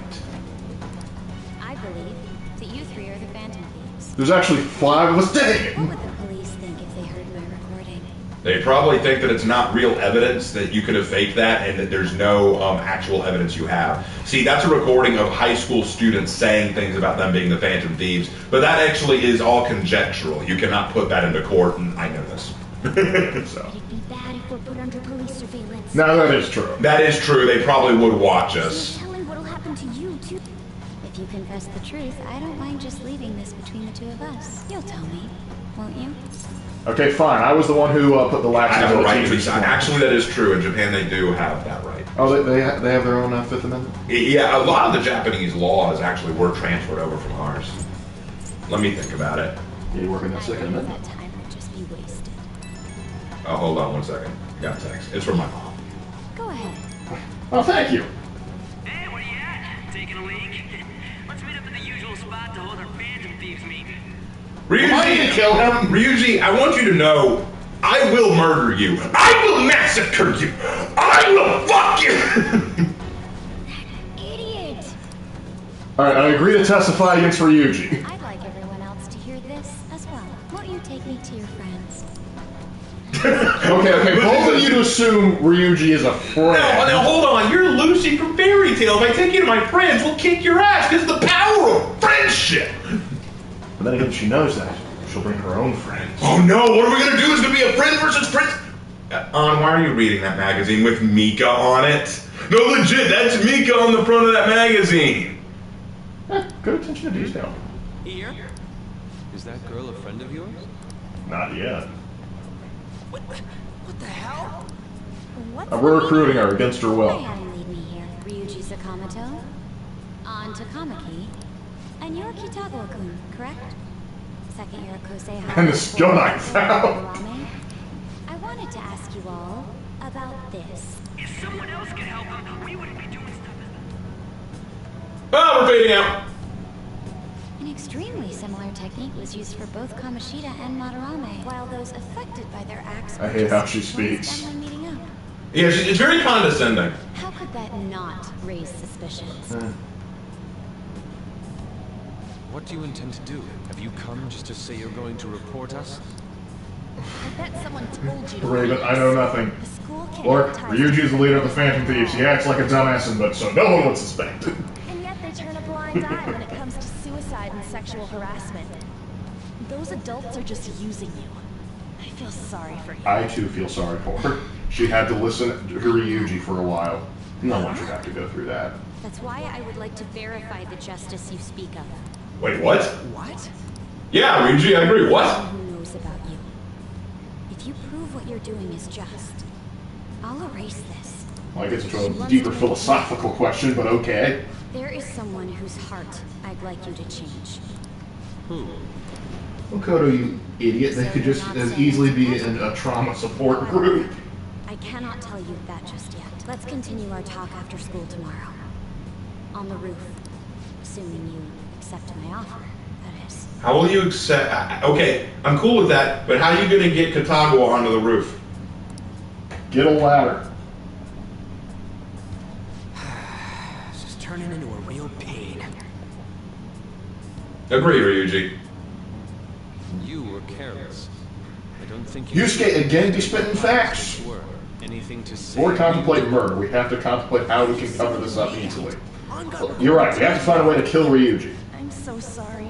I believe that you three are the Phantom Thieves. There's actually 5 of us. Dang! What would the police think if they heard my recording? They probably think that it's not real evidence, that you could have faked that, and that there's no actual evidence you have. See, that's a recording of high school students saying things about them being the Phantom Thieves, but that actually is all conjectural. You cannot put that into court, and I know this. So. Would it be bad if we're put under police surveillance? No, that is true. That is true. They probably would watch us. No telling what'll happen to you, too. If you confess the truth, I don't mind just leaving this between the two of us. You'll tell me, won't you? Okay, fine. I was the one who put the I latches have on a the right to TV. decide. Actually, that is true. In Japan, they do have that right. Oh, they have their own Fifth Amendment? Yeah, a lot of the Japanese laws actually were transferred over from ours. Let me think about it. Yeah, you working that I Second believe Amendment? that time would just be wasted. Oh, hold on one second. Got a text. It's from my mom. Go ahead. Oh, thank you. Hey, where you at? Taking a leak? Let's meet up at the usual spot to hold our Phantom Thieves meeting. Why did you kill him? Ryuji, I want you to know, I will murder you. I will massacre you. I will fuck you. Idiot! Alright, I agree to testify against Ryuji. I'd like everyone else to hear this as well. Won't you take me to your friends? Okay, both of you to assume Ryuji is a friend. Now, hold on. You're Lucy from Fairy Tale. If I take you to my friends, we'll kick your ass because the power of friendship. But then again, she knows that. She'll bring her own friends. Oh no, what are we gonna do? It's gonna be a friend versus friend. Why are you reading that magazine with Mika on it? No, legit, that's Mika on the front of that magazine. Good attention to detail. Here? Is that girl a friend of yours? Not yet. What the hell? What's We're recruiting her against her will. Go ahead and lead me here. Ryuji Sakamoto, on to Kamaki, and you're Kitagawa-kun, correct? Second year at Kosei. And the skill I found. I wanted to ask you all about this. If someone else could help him, we wouldn't be doing stuff as the... Oh, we're fading out. An extremely similar technique was used for both Kamoshida and Madarame, while those affected by their acts I were hate how just she speaks. coincidentally meeting up. Yeah, it's very condescending. How could that not raise suspicions? What do you intend to do? Have you come just to say you're going to report us? I bet someone told you. Raven, I know nothing. The school can't Or advertise- Ryuji's the leader of the Phantom Thieves. He acts like a dumbass in but so no one would suspect. And yet they turn a blind eye when it comes to suicide and sexual harassment. Those adults are just using you. I feel sorry for you. I too feel sorry for her. She had to listen to Ryuji for a while. No one should have to go through that. That's why I would like to verify the justice you speak of. Wait, what? What? Yeah, Ryuji, I agree. What? Who knows about you? If you prove what you're doing is just, I'll erase this. Well, I guess it's a deeper philosophical question, but okay. There is someone whose heart I'd like you to change. Who? Well, Kodo, you idiot. They could just as easily be in a trauma support group. I cannot tell you that just yet. Let's continue our talk after school tomorrow. On the roof. Assuming you accept my offer, that is. How will you accept? Okay, I'm cool with that, but how are you gonna get Katagawa onto the roof? Get a ladder. This is turning into a real pain. Agree, Ryuji. You were careless. I don't think you Yusuke again be spitting facts. were. Anything to say? Before we contemplate murder, we have to contemplate how we can cover this up easily. You're right, we have to find a way to kill Ryuji. I'm so sorry.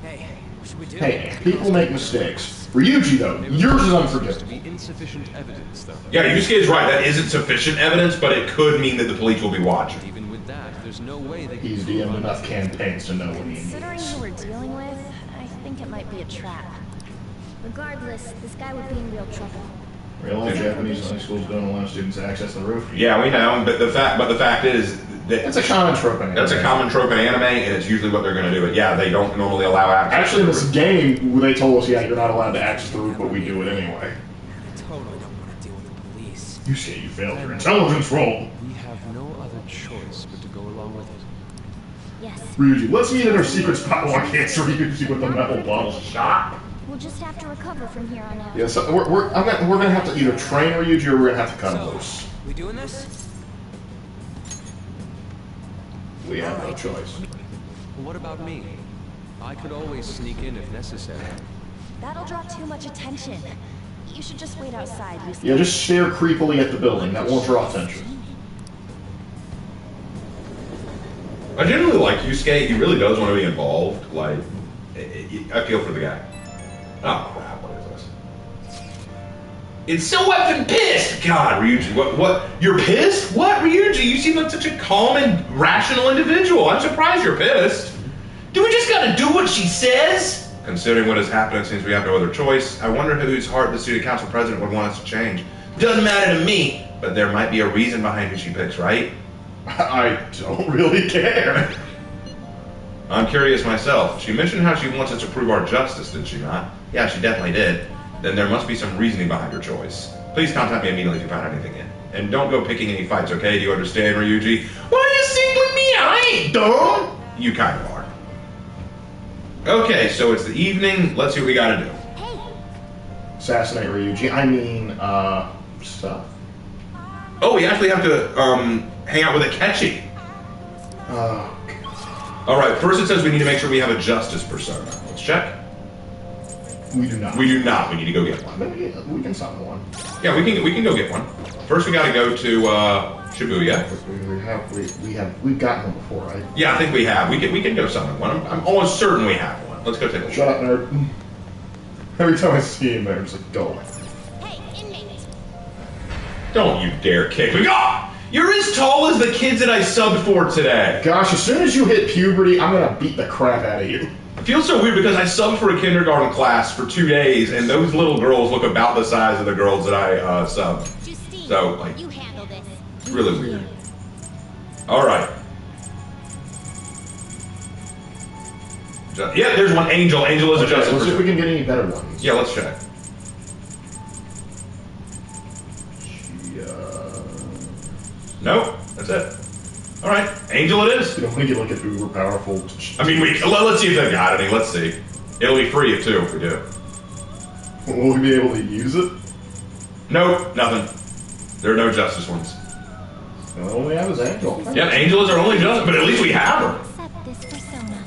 Hey, what should we do? Hey, people make mistakes. Ryuji, though, yours is To unforgivable. be insufficient evidence, though. Yeah, Yusuke is right. That isn't sufficient evidence, but it could mean that the police will be watching. Even with that, there's no way they He's can DM'd enough campaigns to know what he Considering needs. who we're dealing with, I think it might be a trap. Regardless, this guy would be in real trouble. Really? Japanese high schools don't allow students access the roof? Yeah, we know, but the fact is that It's a common trope in anime. that's a common trope in anime, and it's usually what they're going to do. But yeah, they don't normally allow access. Actually, in to this the roof. game, they told us, yeah, you're not allowed to access the roof, but we do it anyway. I totally don't want to deal with the police. You say you failed your intelligence roll. We have no other choice but to go along with it. Yes. Ryuji, let's meet at our secret spot while I can't Ryuji with the metal bottle shot. We'll just have to recover from here on out. Yeah, so we're gonna have to either train Ryuji or we're gonna have to cut him loose. We doing this? We have no choice. What about me? I could always sneak in if necessary. That'll draw too much attention. You should just wait outside. Yeah, just stare creepily at the building. That won't draw attention. I generally like Yusuke. He really does want to be involved. Like, I feel for the guy. Oh crap! What is this? It's so effing pissed. God, Ryuji, what? You're pissed? What, Ryuji? You seem like such a calm and rational individual. I'm surprised you're pissed. Do we just gotta do what she says? Considering what has happened, it seems we have no other choice. I wonder whose heart the student council president would want us to change. Doesn't matter to me, but there might be a reason behind who she picks, right? I don't really care. I'm curious myself. She mentioned how she wants us to prove our justice, did she not? Yeah, she definitely did. Then there must be some reasoning behind her choice. Please contact me immediately if you find anything in. And don't go picking any fights, okay? Do you understand, Ryuji? Why are you singling me out? I ain't dumb! You kind of are. Okay, so it's the evening. Let's see what we gotta do. Assassinate Ryuji. I mean, stuff. Oh, we actually have to, hang out with Akechi. Alright, first it says we need to make sure we have a justice persona. Let's check. We do not. We do not. We need to go get one. Maybe we can summon one. Yeah, we can go get one. First, we got to go to Shibuya. We've gotten one before, right? Yeah, I think we have. We can go summon one. I'm almost certain we have one. Let's go take a look. Shut up, nerd. Every time I see him, I'm just like, go away. Hey, inmate! Don't you dare kick me! Oh, you're as tall as the kids that I subbed for today. Gosh, as soon as you hit puberty, I'm gonna beat the crap out of you. It feels so weird because I subbed for a kindergarten class for 2 days, and those little girls look about the size of the girls that I subbed. Justine, So, like, you handle this. it's really weird. All right. Yeah, there's one. Angel. Angel is a Okay, justice let's see if we person. can get any better ones. Yeah, let's check. Nope, that's it. All right, Angel it is. You don't want to get like an uber powerful. I mean, let's see if they got any. Let's see. It'll be free too if we do. Will we be able to use it? Nope, nothing. There are no justice ones. The only we have is Angel. Yeah, Angel is our only justice, but at least we have her. Accept this persona.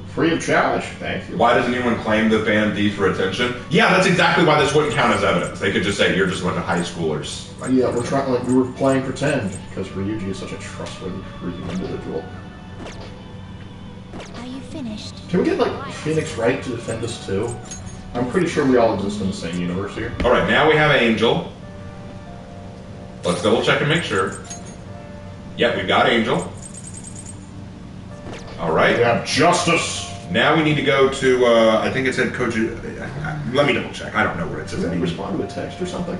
Free of charge. Thank you. Why doesn't anyone claim the Phantom Thieves for attention? Yeah, that's exactly why this wouldn't count as evidence. They could just say you're just a bunch of high schoolers. Like, Yeah, we're trying. Like we were playing pretend because Ryuji is such a trustworthy freaking individual. Are you finished? Can we get like Phoenix Wright to defend us too? I'm pretty sure we all exist in the same universe here. All right, now we have Angel. Let's double check and make sure. Yep, we've got Angel. All right. We have Justice. Now we need to go to, I think it said Koji. Let me double check. I don't know what it says Did he anymore. respond to a text or something?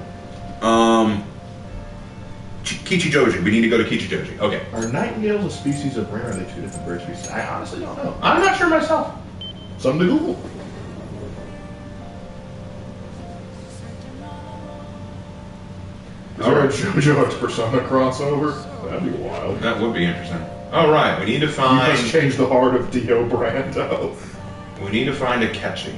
Kichijoji. We need to go to Kichijoji. Okay. Are nightingales a species of wren? Or are they two different bird species? I honestly don't know. I'm not sure myself. Something to Google. Is there a JoJo X Persona crossover? That'd be wild. That would be interesting. All right, we need to You find. must change the heart of Dio Brando. We need to find Akechi.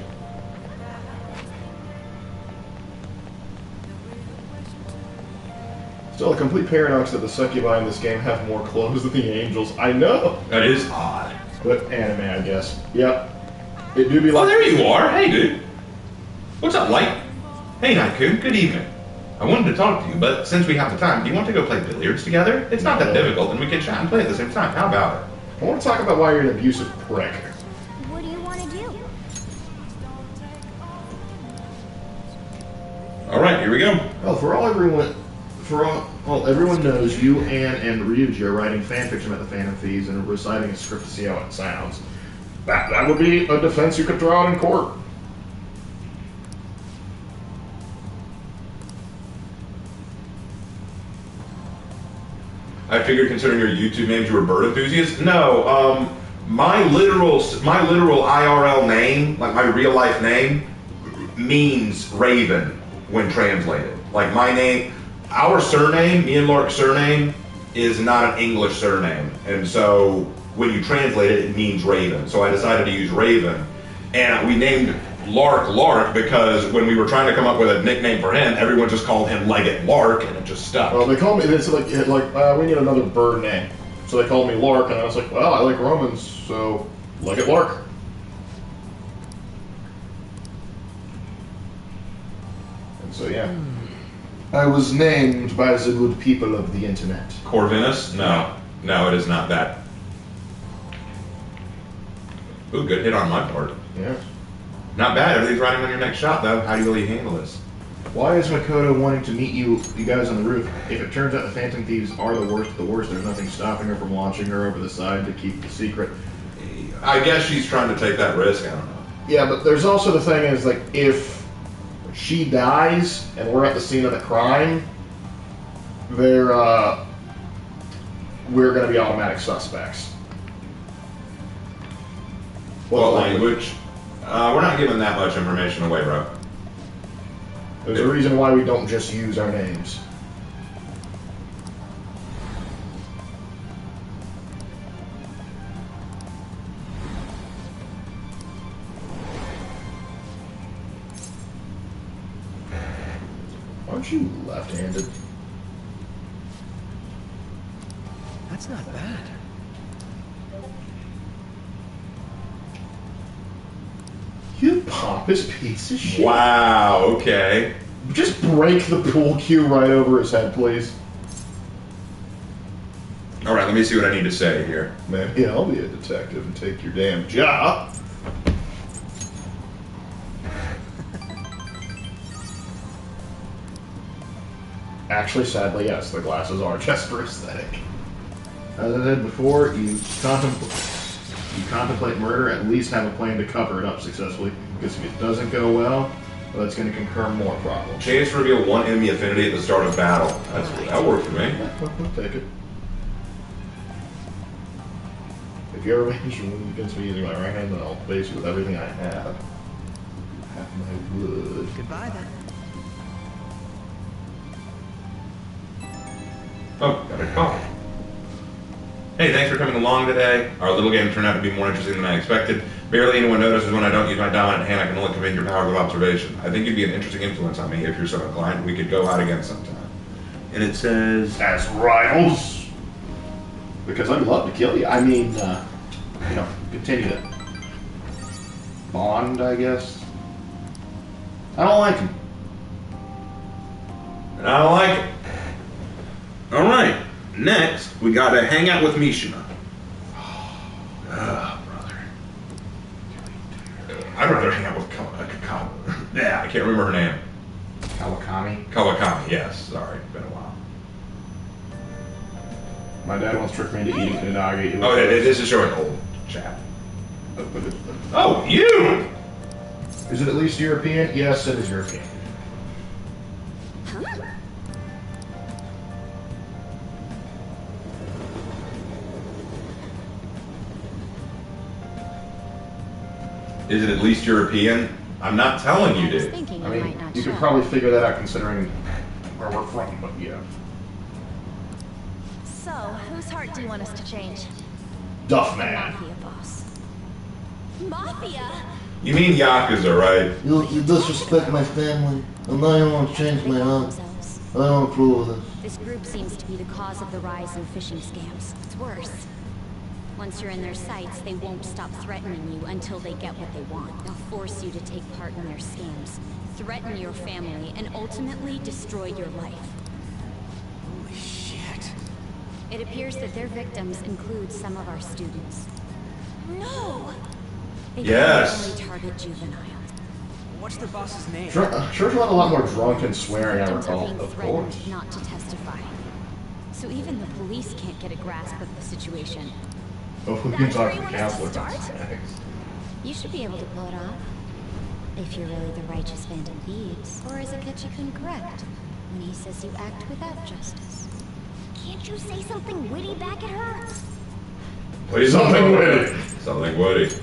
Still a complete paradox that the succubi in this game have more clothes than the angels. I know. That is odd. But anime, I guess. Yep. It do be like. Oh, there you are. Hey, dude. What's up, Light? Hey, Nightcoon. Good evening. I wanted to talk to you, but since we have the time, do you want to go play billiards together? It's not that difficult, and we can chat and play at the same time. How about it? I want to talk about why you're an abusive prick. What do you want to do? All right, here we go. Well, everyone knows you, Anne, and Ryuji are writing fanfiction about the Phantom Thieves and reciting a script to see how it sounds. That would be a defense you could throw out in court. I figured, considering your YouTube names, you were bird enthusiast. No, my literal IRL name, like my real life name, means Raven when translated. Like my name, our surname, me and Lark's surname, is not an English surname, and so when you translate it, it means Raven. So I decided to use Raven, and we named Lark because when we were trying to come up with a nickname for him, everyone just called him Leggett Lark, and it just stuck. Well, they called me. It's like we need another bird name, so they called me Lark, and I was like, well, I like Romans, so Leggett Lark. And so yeah, I was named by the good people of the internet. Corvinus? No, it is not that. Ooh, good hit on my part. Yeah. Not bad. Everything's riding on your next shot, though. How do you really handle this? Why is Makoto wanting to meet you guys on the roof? If it turns out the Phantom Thieves are the worst of the worst, there's nothing stopping her from launching her over the side to keep the secret. I guess she's trying to take that risk. I don't know. Yeah, but there's also the thing is, like, if she dies and we're at the scene of the crime, we're going to be automatic suspects. What language? We're not giving that much information away, bro. There's a reason why we don't just use our names. Aren't you left-handed? That's not bad. You pompous piece of shit. Wow, okay. Just break the pool cue right over his head, please. All right, let me see what I need to say here. Man, yeah, I'll be a detective and take your damn job. Actually, sadly, yes, the glasses are just for aesthetic. As I said before, you contemplate murder, at least have a plan to cover it up successfully. Because if it doesn't go well, that's going to concur more problems. Chance to reveal one enemy affinity at the start of battle. That worked for me. We'll take it. If you ever manage to win against me using my right hand, then I'll face you with everything I have. Half my wood. Goodbye then. Oh, got a call. Hey, thanks for coming along today. Our little game turned out to be more interesting than I expected. Barely anyone notices when I don't use my dominant hand. I can only command your powers of observation. I think you'd be an interesting influence on me if you're so inclined. We could go out again sometime. And it says, as rivals. Because I'd love to kill you. I mean, continue to bond, I guess. I don't like him. and I don't like it. All right, next we got to hang out with Mishima. Brother. I'd rather hang out with I can't remember her name. Kawakami? Kawakami, yes. Sorry, been a while. My dad once tricked me into eating unagi. Oh, this is showing old chat. Oh, you! Is it at least European? Yes, it is European. Is it at least European? I'm not telling you, dude. I mean, you could probably figure that out considering where we're from, but yeah. So, whose heart do you want us to change? Duffman. Mafia boss. Mafia? You mean Yakuza, right? You disrespect my family, and now you want to change my heart. I don't approve of this. This group seems to be the cause of the rise in phishing scams. It's worse. Once you're in their sights, they won't stop threatening you until they get what they want. They'll force you to take part in their scams, threaten your family, and ultimately destroy your life. Holy shit. It appears that their victims include some of our students. No! They Yes. only target juveniles. What's their boss's name? Sure, a lot more drunk and swearing, I Victims are recall. being Of threatened course. not to testify. So even the police can't get a grasp of the situation. Oh, we That's can talk where to you the want us to counselor. start? You should be able to pull it off. If you're really the righteous band of thieves. Or is it Ketchikun correct when he says you act without justice? Can't you say something witty back at her? What is Something witty. Something witty.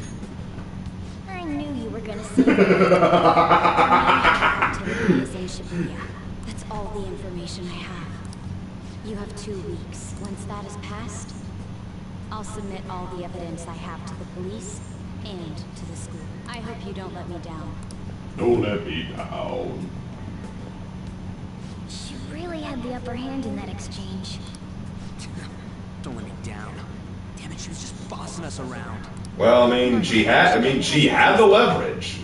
I knew you were gonna say that. Activities in Shibuya. That's all the information I have. You have 2 weeks. Once that is passed, I'll submit all the evidence I have to the police and to the school. I hope you don't let me down. Don't let me down. She really had the upper hand in that exchange. Don't let me down. Damn it, she was just bossing us around. Well, she had the leverage.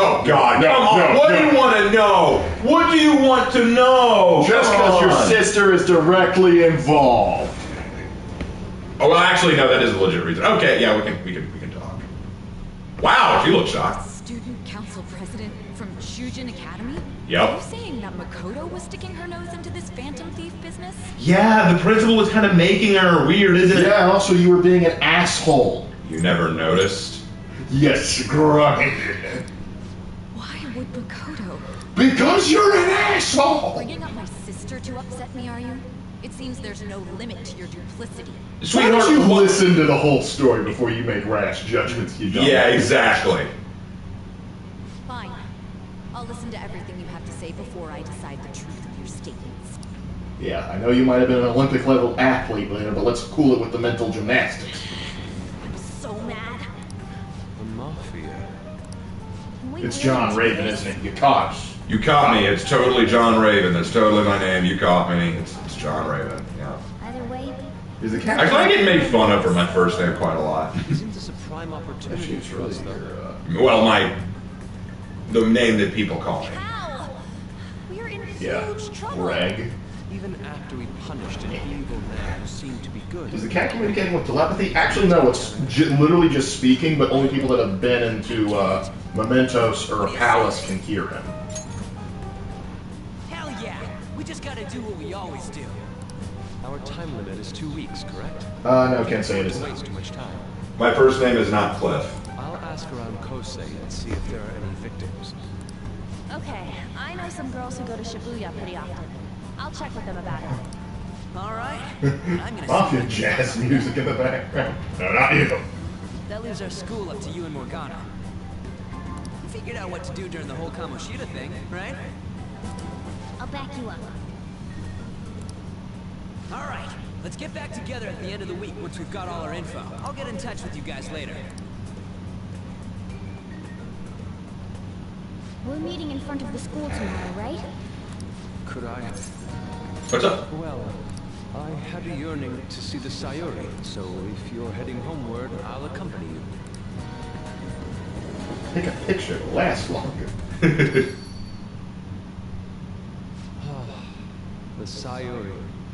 Oh God, No, come on. no, What no. do you want to know? What do you want to know? Just Come because your on. sister is directly involved. Oh, well, actually, no, that is a legit reason. Okay, yeah, we can talk. Wow, she looks shocked. Student council president from Shujin Academy? Yep. Are you saying that Makoto was sticking her nose into this phantom thief business? Yeah, the principal was kind of making her weird, isn't it? Yeah, and also you were being an asshole. You never noticed? Yes, right. Why would Makoto? Because you're an asshole. Bringing up my sister to upset me, are you? It seems there's no limit to your duplicity. Why Sweetheart, don't you what- listen to the whole story before you make rash judgments, you dumb. Yeah, exactly. Fine. I'll listen to everything you have to say before I decide the truth of your statements. Yeah, I know you might have been an Olympic level athlete later, but let's cool it with the mental gymnastics. I'm so mad. The Mafia. We It's really John do Raven, this? isn't it? You caught us. You caught me. It's totally John Raven. That's totally my name. You caught me. It's John Raven. Yeah. Either way, Is the cat? Actually, I get made fun of for my first name quite a lot. Isn't this a prime opportunity She's for really us, though? your, Well, the name that people call me. how? We're in yeah, huge trouble. Greg. Even after we punished an evil man who seemed to be good. Is the cat communicating with telepathy? Actually, no, it's literally just speaking, but only people that have been into Mementos or a palace can hear him. Hell yeah! We just gotta do what we always do. Our time limit is 2 weeks, correct? No, can't say it is Don't not. waste too much time. My first name is not Cliff. I'll ask around Kosei and see if there are any victims. Okay, I know some girls who go to Shibuya pretty often. I'll check with them about it. Alright. I'm gonna Mafia see. jazz music in the background. No, not you. That leaves our school up to you and Morgana. You figured out what to do during the whole Kamoshida thing, right? I'll back you up. Alright, let's get back together at the end of the week once we've got all our info. I'll get in touch with you guys later. We're meeting in front of the school tomorrow, right? Could I? What's up? Well, I had a yearning to see the Sayuri, so if you're heading homeward, I'll accompany you. Take a picture. It'll last longer. The Sayuri.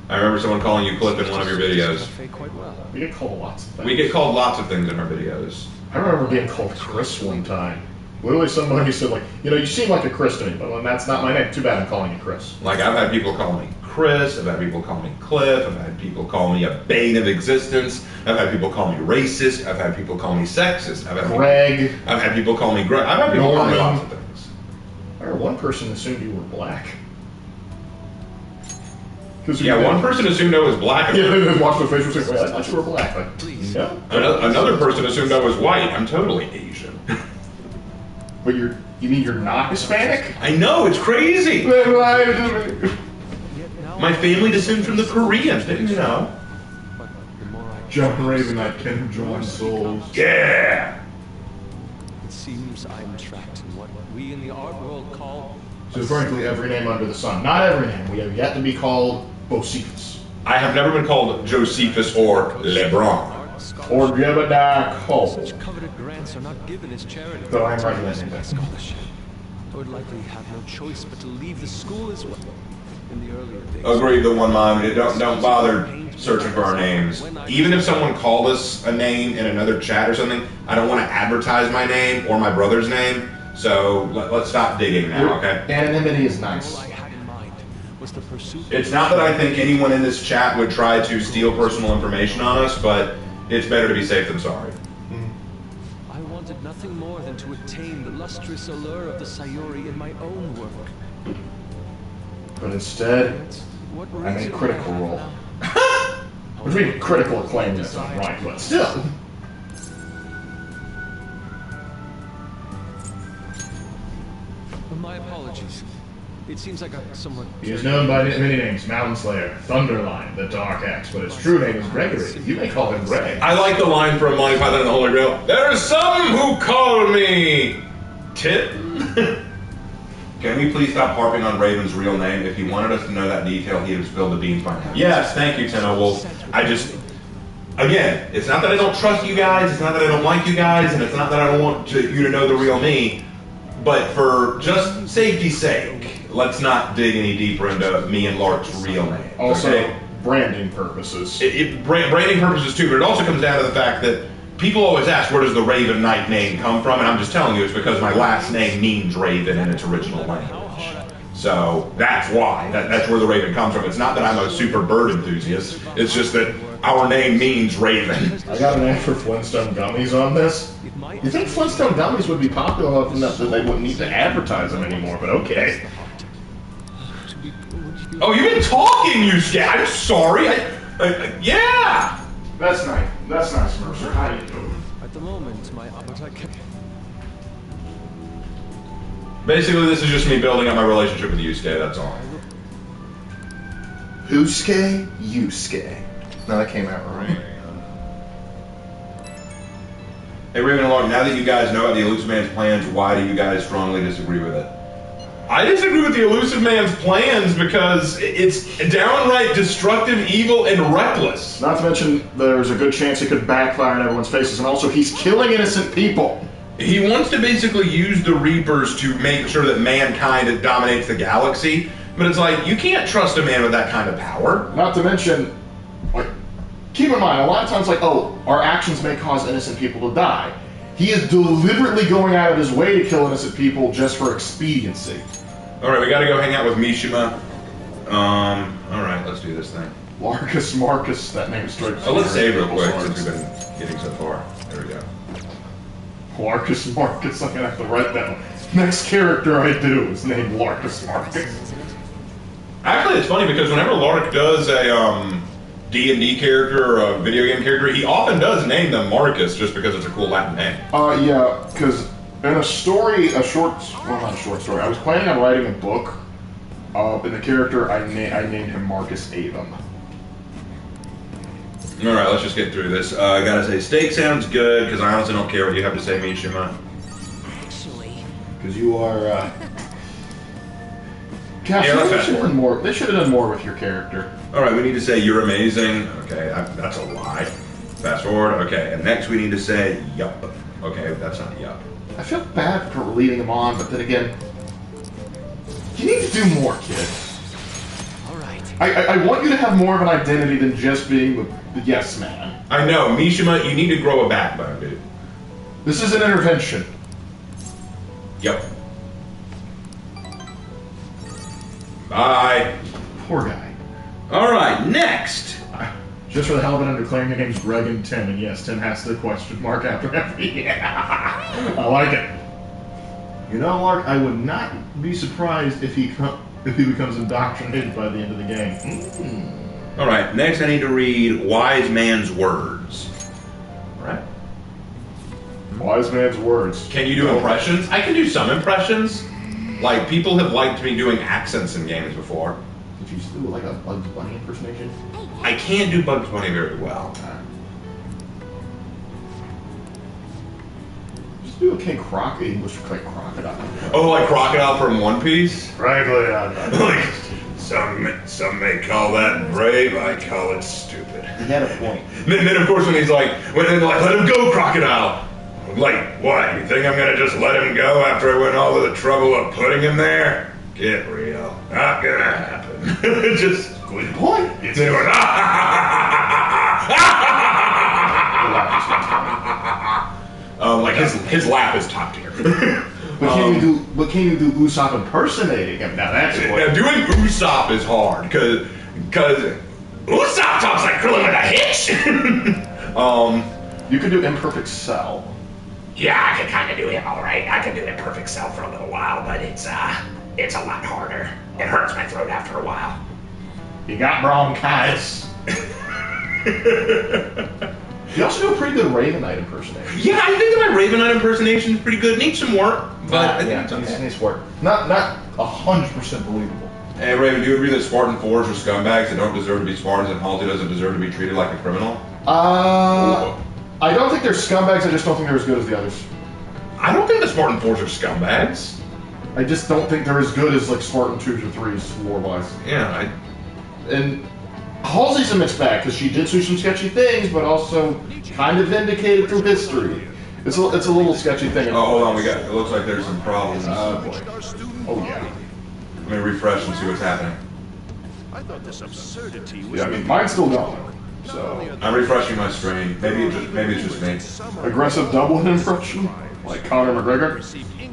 I remember someone calling you Cliff in one of your videos. Cafe quite well. We get called lots of things. We get called lots of things in our videos. I remember being called Chris one time. Literally somebody said, like, you seem like a Chris to me, but that's not my name. Too bad I'm calling you Chris. Like, I've had people call me Chris, I've had people call me Cliff, I've had people call me a bane of existence, I've had people call me racist, I've had people call me sexist, Greg. I've had people call me Greg, I've had people call me Norman. lots of things. I heard one person assumed you were black. Yeah, one person assumed I was black. Yeah, they watched the facial say, well, I thought you were black. Like, Please. no. Another person assumed I was white. I'm totally Asian. But you mean you're not Hispanic? I know, it's crazy. Yet now My family descends from the Koreans. Didn't you know? But the more I John Raven, I can join souls. Yeah. It seems I'm trapped in what we in the art world call. So frankly, every name under the sun. Not every name. We have yet to be called Bocephus. I have never been called Josephus or LeBron. Or Jebediah Cole. Such coveted grants are not given as charity. Though I'm recommending My that. scholarship. I would likely have no choice but to leave the school as well. In the earlier days. Agreed to one mom. Don't bother searching for our names. Even if someone called us a name in another chat or something, I don't want to advertise my name or my brother's name. So let's stop digging now, okay? Anonymity is nice. All I had in mind was the pursuit. It's not that I think anyone in this chat would try to steal personal information on us, but it's better to be safe than sorry. I wanted nothing more than to attain the lustrous allure of the Sayuri in my own work. But instead, What I made reason Critical would I Role. have now? Which means critical acclaim is not right, but still. My apologies. It seems like a somewhat. He is known by many names: Mountain Slayer, Thunderline, the Dark Axe, but his true name is Gregory. You may call him Greg. I like the line from Monty Python and the Holy Grail. There are some who call me Tit. Can we please stop harping on Raven's real name? If he wanted us to know that detail, he would have spilled the beans by now. Yes, thank you, Tenno Wolf. Again, it's not that I don't trust you guys, it's not that I don't like you guys, and it's not that I don't want you to know the real me, but for just safety's sake, let's not dig any deeper into me and Lark's real name. Also, okay? branding purposes. Branding purposes too, but it also comes down to the fact that people always ask, where does the Raven Knight name come from? And I'm just telling you, it's because my last name means Raven in its original language. So that's why. That's where the Raven comes from. It's not that I'm a super bird enthusiast. It's just that our name means Raven. I got an ad for Flintstone gummies on this. You think Flintstone gummies would be popular enough that they wouldn't need to advertise them anymore, but okay. Oh, you've been talking, you scat. I'm sorry. Yeah. That's nice. That's nice, Mercer. How do you do? At the moment, but I can't. Basically, this is just me building up my relationship with Yusuke, that's all. Yusuke? Yusuke. No, that came out right. Hey, Raven and Lark, now that you guys know about the Elusive Man's plans, why do you guys strongly disagree with it? I disagree with the Elusive Man's plans because it's downright destructive, evil, and reckless. Not to mention, there's a good chance it could backfire in everyone's faces, and also he's killing innocent people. He wants to basically use the Reapers to make sure that mankind dominates the galaxy, but it's like, you can't trust a man with that kind of power. Not to mention, like, keep in mind, a lot of times, like, oh, our actions may cause innocent people to die. He is deliberately going out of his way to kill innocent people just for expediency. Alright, we gotta go hang out with Mishima. Alright, let's do this thing. Larkus Marcus, that name's straight. Oh, let's save real quick since we've been getting so far. There we go. Larkus Marcus, I'm gonna have to write that one. Next character I do is named Larkus Marcus. Actually, it's funny because whenever Lark does a D&D character or a video game character, he often does name them Marcus just because it's a cool Latin name. Yeah, because in a story, not a short story, I was planning on writing a book, and the character, I named him Marcus Avum. Alright, let's just get through this. I gotta say, steak sounds good, because I honestly don't care what you have to say, Mishima. Actually, Because you are, Gosh, Yeah, they should have done more. They should have done more with your character. Alright, we need to say, you're amazing. Okay, that's a lie. Fast forward. Okay, and next we need to say, yup. Okay, that's not yup. I feel bad for leading him on, but then again, you need to do more, kid. alright. I want you to have more of an identity than just being the yes man. I know, Mishima, you need to grow a backbone, dude. This is an intervention. Yep. Bye. Poor guy. Alright, next. Just for the hell of it, I'm declaring your names Greg and Tim, and yes, Tim has the question mark after every. Yeah, I like it. You know, Lark, I would not be surprised if he becomes indoctrinated by the end of the game. Alright, next I need to read Wise Man's Words. Alright. Wise man's words. Can you do impressions? I can do some impressions. Like, people have liked me doing accents in games before. Did you do like a Bugs Bunny impersonation? I can't do Bugs Bunny very well. Just do a King Croc English like crocodile. Oh, like Crocodile from One Piece? Frankly, like some may call that brave. I call it stupid. He had a point. Then of course when he's like, when they're like, let him go, Crocodile. Like, what? You think I'm gonna just let him go after I went all to the trouble of putting him there? Get real. Not gonna happen. Just good point. It's going, like his laugh is top tier. But can you do Usopp impersonating him? Now that's what. Now doing Usopp is hard because Usopp talks like Krillin with a hitch. You could do Imperfect Cell. Yeah, I could kind of do him all right. I could do Imperfect Cell for a little while, but it's a lot harder. It hurts my throat after a while. You got bronchitis. You also do a pretty good Ravenite impersonation. Yeah, I think that my Ravenite impersonation is pretty good. Needs some work, but I think it needs work. Not 100% believable. Hey Raven, do you agree that Spartan 4s are scumbags that don't deserve to be Spartans and Halsey doesn't deserve to be treated like a criminal? I don't think they're scumbags, I just don't think they're as good as the others. I don't think the Spartan 4s are scumbags. I just don't think they're as good as like Spartan 2s or 3s lore-wise. Yeah, And Halsey's a mixed bag because she did do some sketchy things, but also kind of vindicated through history. It's a little sketchy thing. Oh, hold on, it looks like there's some problems. Boy. Oh yeah. Let me refresh and see what's happening. I thought this absurdity was. Yeah, I mean mine's still going. So I'm refreshing my screen. Maybe it's just me. Aggressive Dublin impression, like Conor McGregor.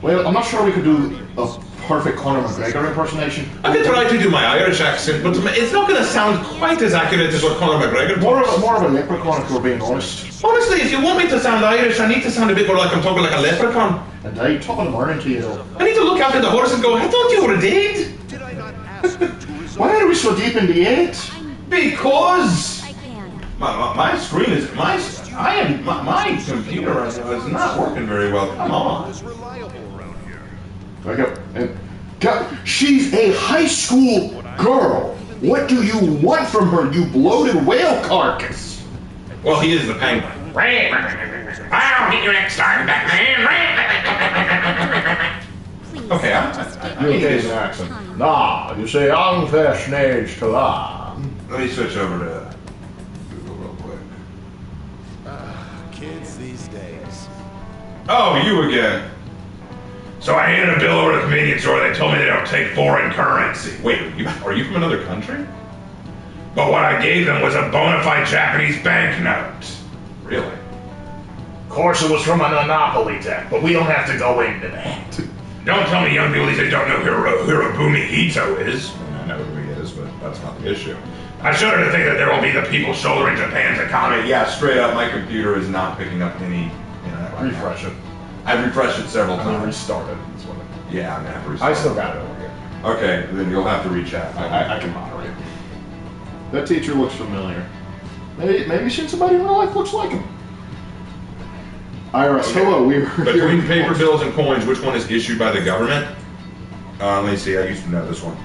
Well, I'm not sure we could do a perfect Conor McGregor impersonation. I could try to do my Irish accent, but it's not going to sound quite as accurate as what Conor McGregor talks. More of a leprechaun, if we're being honest. Honestly, if you want me to sound Irish, I need to sound a bit more like I'm talking like a leprechaun. And I talk in the morning to you. I need to look after the horse and go, I thought you were dead. Did I not ask you to resolve? Why are we so deep in the it? Because my screen is my computer right now is not working very well. Come on. She's a high school girl. What do you want from her, you bloated whale carcass? Well, he is the penguin. I'll get you next time, Batman. Okay, I need his accent. Nah, you say unfashionable to that. Let me switch over to Google real quick. Kids these days. Oh, you again. So I handed a bill over to the convenience store. They told me they don't take foreign currency. Wait, are you from another country? But what I gave them was a bona fide Japanese banknote. Really? Of course, it was from an Monopoly deck, but we don't have to go into that. Don't tell me young people these days don't know who Hirobumi Hito is. I know who he is, but that's not the issue. I shudder to think that there will be the people shouldering Japan's economy. Yeah, straight up, my computer is not picking up any internet right Refresh it. I've refreshed it several I'm gonna times. restart it. Yeah, I'm gonna have to restart I still got it over here. Okay, then you'll have to reach out. I can moderate. That teacher looks familiar. Maybe somebody in real life looks like him. Iris, hello, we were Between paper bills and coins, which one is issued by the government? Let me see, I used to know this one.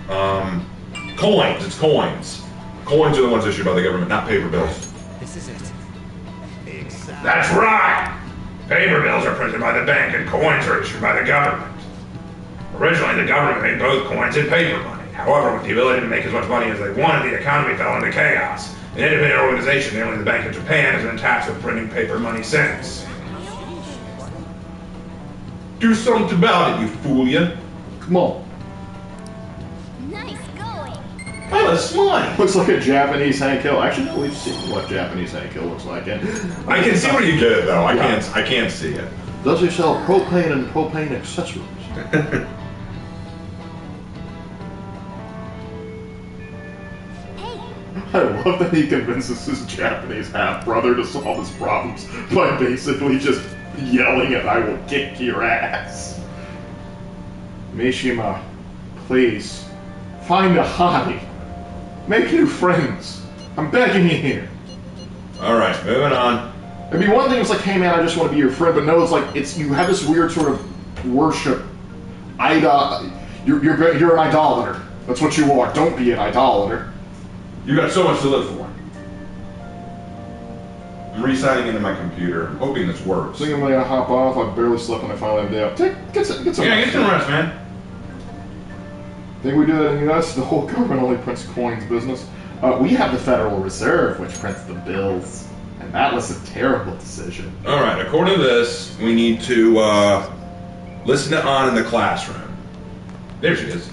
Coins, it's coins. Coins are the ones issued by the government, not paper bills. This is it. Exactly. That's right! Paper bills are printed by the bank and coins are issued by the government. Originally, the government made both coins and paper money. However, with the ability to make as much money as they wanted, the economy fell into chaos. An independent organization, namely the Bank of Japan, has been tasked with printing paper money since. Do something about it, you fool ya. Come on. Nice going. I'm a slime. Looks like a Japanese Hank Hill. Actually, no, we've seen what Japanese Hank Hill looks like. I can see where you get it though. I can't see it. Does he sell propane and propane accessories? I love that he convinces his Japanese half-brother to solve his problems by basically just yelling at I will kick your ass. Mishima, please, find a hobby. Make new friends. I'm begging you here. Alright, moving on. I mean, one thing is like, hey man, I just want to be your friend, but no, it's like, you have this weird sort of worship. You're an idolater. That's what you are. Don't be an idolater. You got so much to live for. I'm re-signing into my computer. I'm hoping this works. Think I'm gonna hop off. I barely slept when I finally had a day off. Get some rest, man. Think we do it in the U.S.? The whole government only prints coins business. We have the Federal Reserve, which prints the bills. And that was a terrible decision. Alright, according to this, we need to listen to Ann in the classroom. There she is.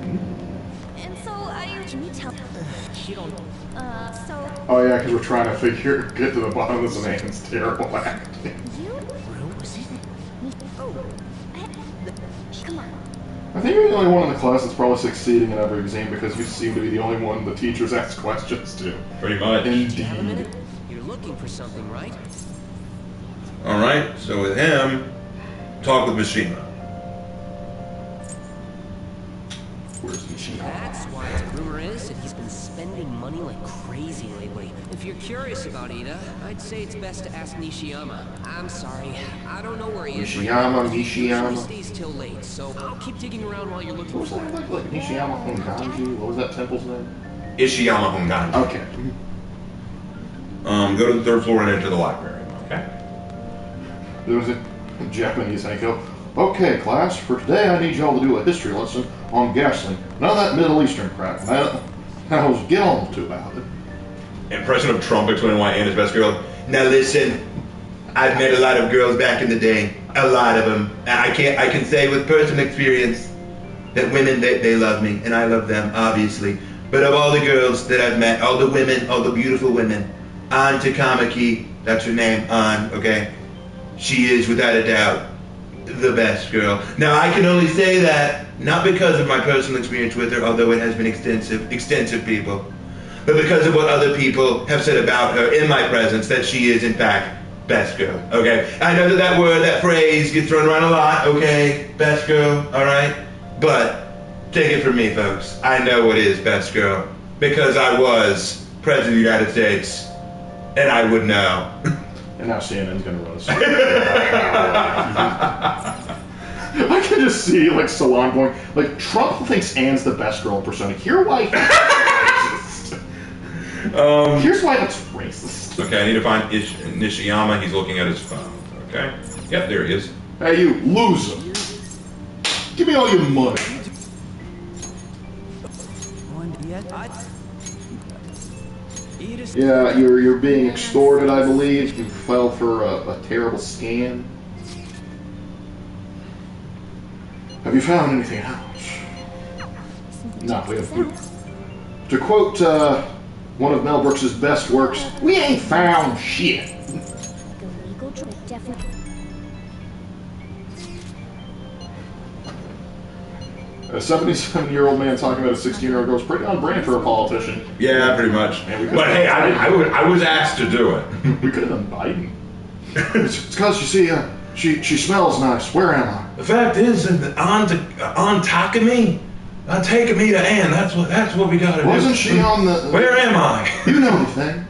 And so, can you tell? You don't. So. Oh yeah, because we're trying to get to the bottom of this man's terrible acting. Come on. I think you're the only one in the class that's probably succeeding in every exam because you seem to be the only one the teachers ask questions to. Pretty much. Indeed. You're looking for something, right? Alright, so with him, talk with Mishima. Where's Mishima? That's why the rumor is that he's been spending money like crazy lately. If you're curious about Ida, I'd say it's best to ask Nishiyama. I'm sorry, I don't know where he is. Nishiyama. He usually stays till late, so I'll keep digging around while you're looking for him. Like Nishiyama Honganji? What was that temple's name? Ishiyama Honganji. Okay. Go to the 3rd floor and enter the library, okay? There was a Japanese Hanko. Okay, class, for today I need y'all to do a history lesson on gasoline. None of that Middle Eastern crap. Now, get on to about it. Impression of Trump explaining why Anna's best girl. Now listen, I've met a lot of girls back in the day. A lot of them. And I can say with personal experience that women, they love me. And I love them, obviously. But of all the girls that I've met, all the women, all the beautiful women, Ann Takamaki, that's her name, Ann, okay? She is, without a doubt, the best girl. Now, I can only say that, not because of my personal experience with her, although it has been extensive people, but because of what other people have said about her in my presence, that she is, in fact, best girl, okay? I know that word, that phrase gets thrown around a lot, okay? Best girl, all right? But take it from me, folks. I know what is best girl, because I was President of the United States, and I would know. And now CNN's gonna run us. I can just see like Salon going, like Trump thinks Anne's the best girl in Persona. Here's why. Here's why that's racist. Okay, I need to find Nishiyama. He's looking at his phone. Okay. Yep, there he is. Hey, you loser! Give me all your money. Yeah, you're being extorted, I believe. You fell for a terrible scam. Have you found anything else? No, we have. To quote one of Mel Brooks' best works, we ain't found shit. A 77-year-old man talking about a 16-year-old girl is pretty on brand for a politician. Yeah, pretty much. But hey, I was asked to do it. We could have done Biden. It's because, you see, she smells nice. Where am I? The fact is that on Takami, taking me to Anne. That's what we gotta do. Wasn't she on the? Where am I? You know the thing.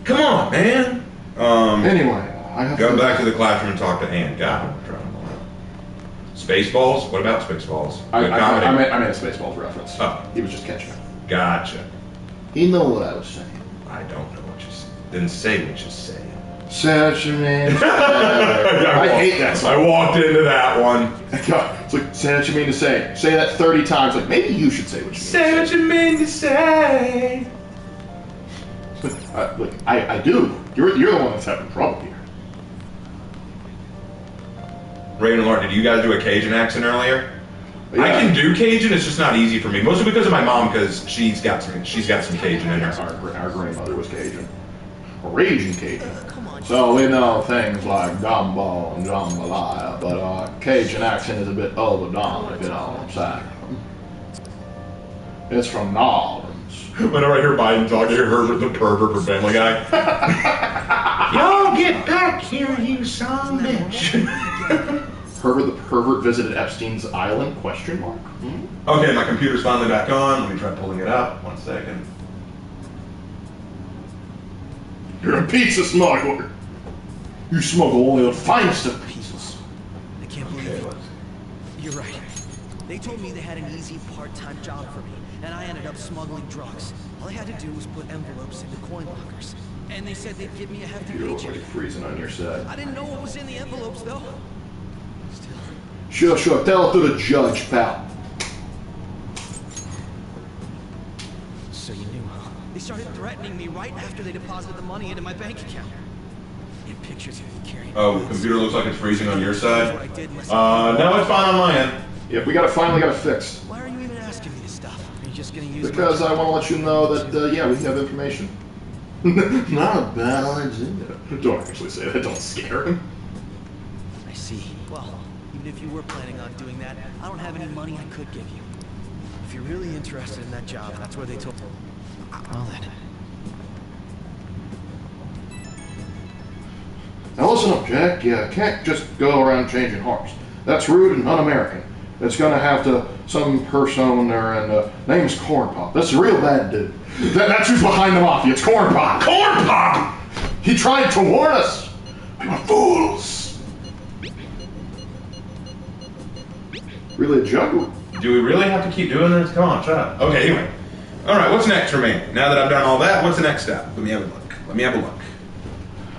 Come on, man. Anyway, I have go back to the classroom and talk to Anne. Got it. Spaceballs? What about Spaceballs? I made a Spaceballs reference. Oh. He was just catching it. Gotcha. He know what I was saying. I don't know what you said. Didn't say what you said. Such a man. I hate that song. I walked into that one. It's like, say what you mean to say. Say that 30 times. Like, maybe you should say what you mean say what you mean to say. Look, I do. You're the one that's having trouble here. Ravenlord, did you guys do a Cajun accent earlier? Yeah. I can do Cajun, it's just not easy for me. Mostly because of my mom, because she's got some Cajun in her. Our grandmother was Cajun. Raging Cajun. So we know things like gumbo and jambalaya, but Cajun accent is a bit overdone, if you know what I'm saying. It's from New Orleans. Whenever I hear Biden talk, I hear Herbert the pervert from Family Guy. Y'all get back here, you son of a bitch. Herbert the pervert visited Epstein's island? Question mark. Okay, my computer's finally back on. Let me try pulling it up. 1 second. You're a pizza smuggler. You smuggle only the finest of pizzas. I can't believe it. You're right. They told me they had an easy part-time job for me, and I ended up smuggling drugs. All I had to do was put envelopes into coin lockers. And they said they'd give me a hefty You're paycheck. like freezing on your side. I didn't know what was in the envelopes, though. Sure. Tell it to the judge, pal. So you knew, huh? They started threatening me right after they deposited the money into my bank account. And pictures of you carrying. Oh, computer looks like it's freezing on your side. No, it's fine on my end. Yeah, we finally got it fixed. Why are you even asking me this stuff? Are you just gonna use Because I want to let you know that, yeah, we have information. Not a bad idea. Don't actually say that. Don't scare him. I see. Well, even if you were planning on doing that, I don't have any money I could give you. If you're really interested in that job, that's where they told me. Well then. Now listen up, Jack. You can't just go around changing hearts. That's rude and un-American. It's gonna have to some person there, and name's Corn Pop. That's a real bad dude. That's who's behind the mafia. It's Corn Pop. Corn Pop! He tried to warn us. We were fools. Really a joke? Do we really have to keep doing this? Come on, shut up. Okay, anyway. All right, what's next for me? Now that I've done all that, what's the next step? Let me have a look.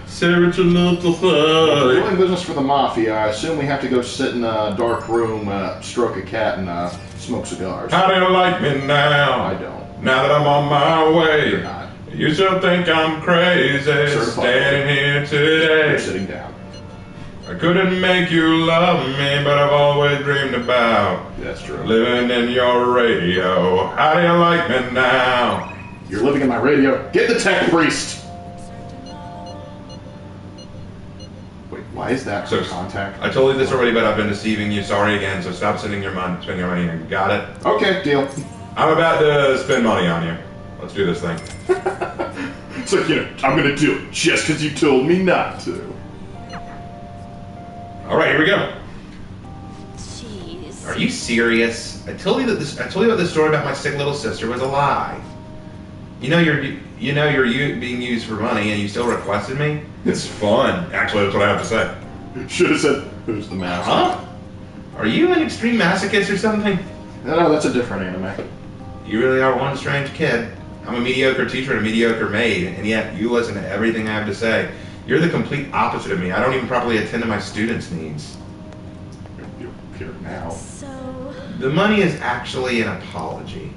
Say what you love to If we're say. doing business for the mafia, I assume we have to go sit in a dark room, stroke a cat, and smoke cigars. How do you like me now? I don't. Now that I'm on my way. You're not. You still think I'm crazy Certified. standing here You're today. sitting down. I couldn't make you love me, but I've always dreamed about That's true. living in your radio. How do you like me now? You're living in my radio. Get the tech priest. Wait, why is that So contact? I told you this already, but I've been deceiving you. Sorry again. So stop spending your money. Got it? Okay, deal. I'm about to spend money on you. Let's do this thing. So, I'm gonna do it just because you told me not to. All right, here we go. Jeez. Are you serious? I told you that this story about my sick little sister was a lie. You're being used for money, and you still requested me. It's fun. Actually, that's what I have to say. Should have said, "Who's the master?" Huh? Are you an extreme masochist or something? No, that's a different anime. You really are one strange kid. I'm a mediocre teacher and a mediocre maid, and yet you listen to everything I have to say. You're the complete opposite of me. I don't even properly attend to my students' needs. You're here now. So... The money is actually an apology.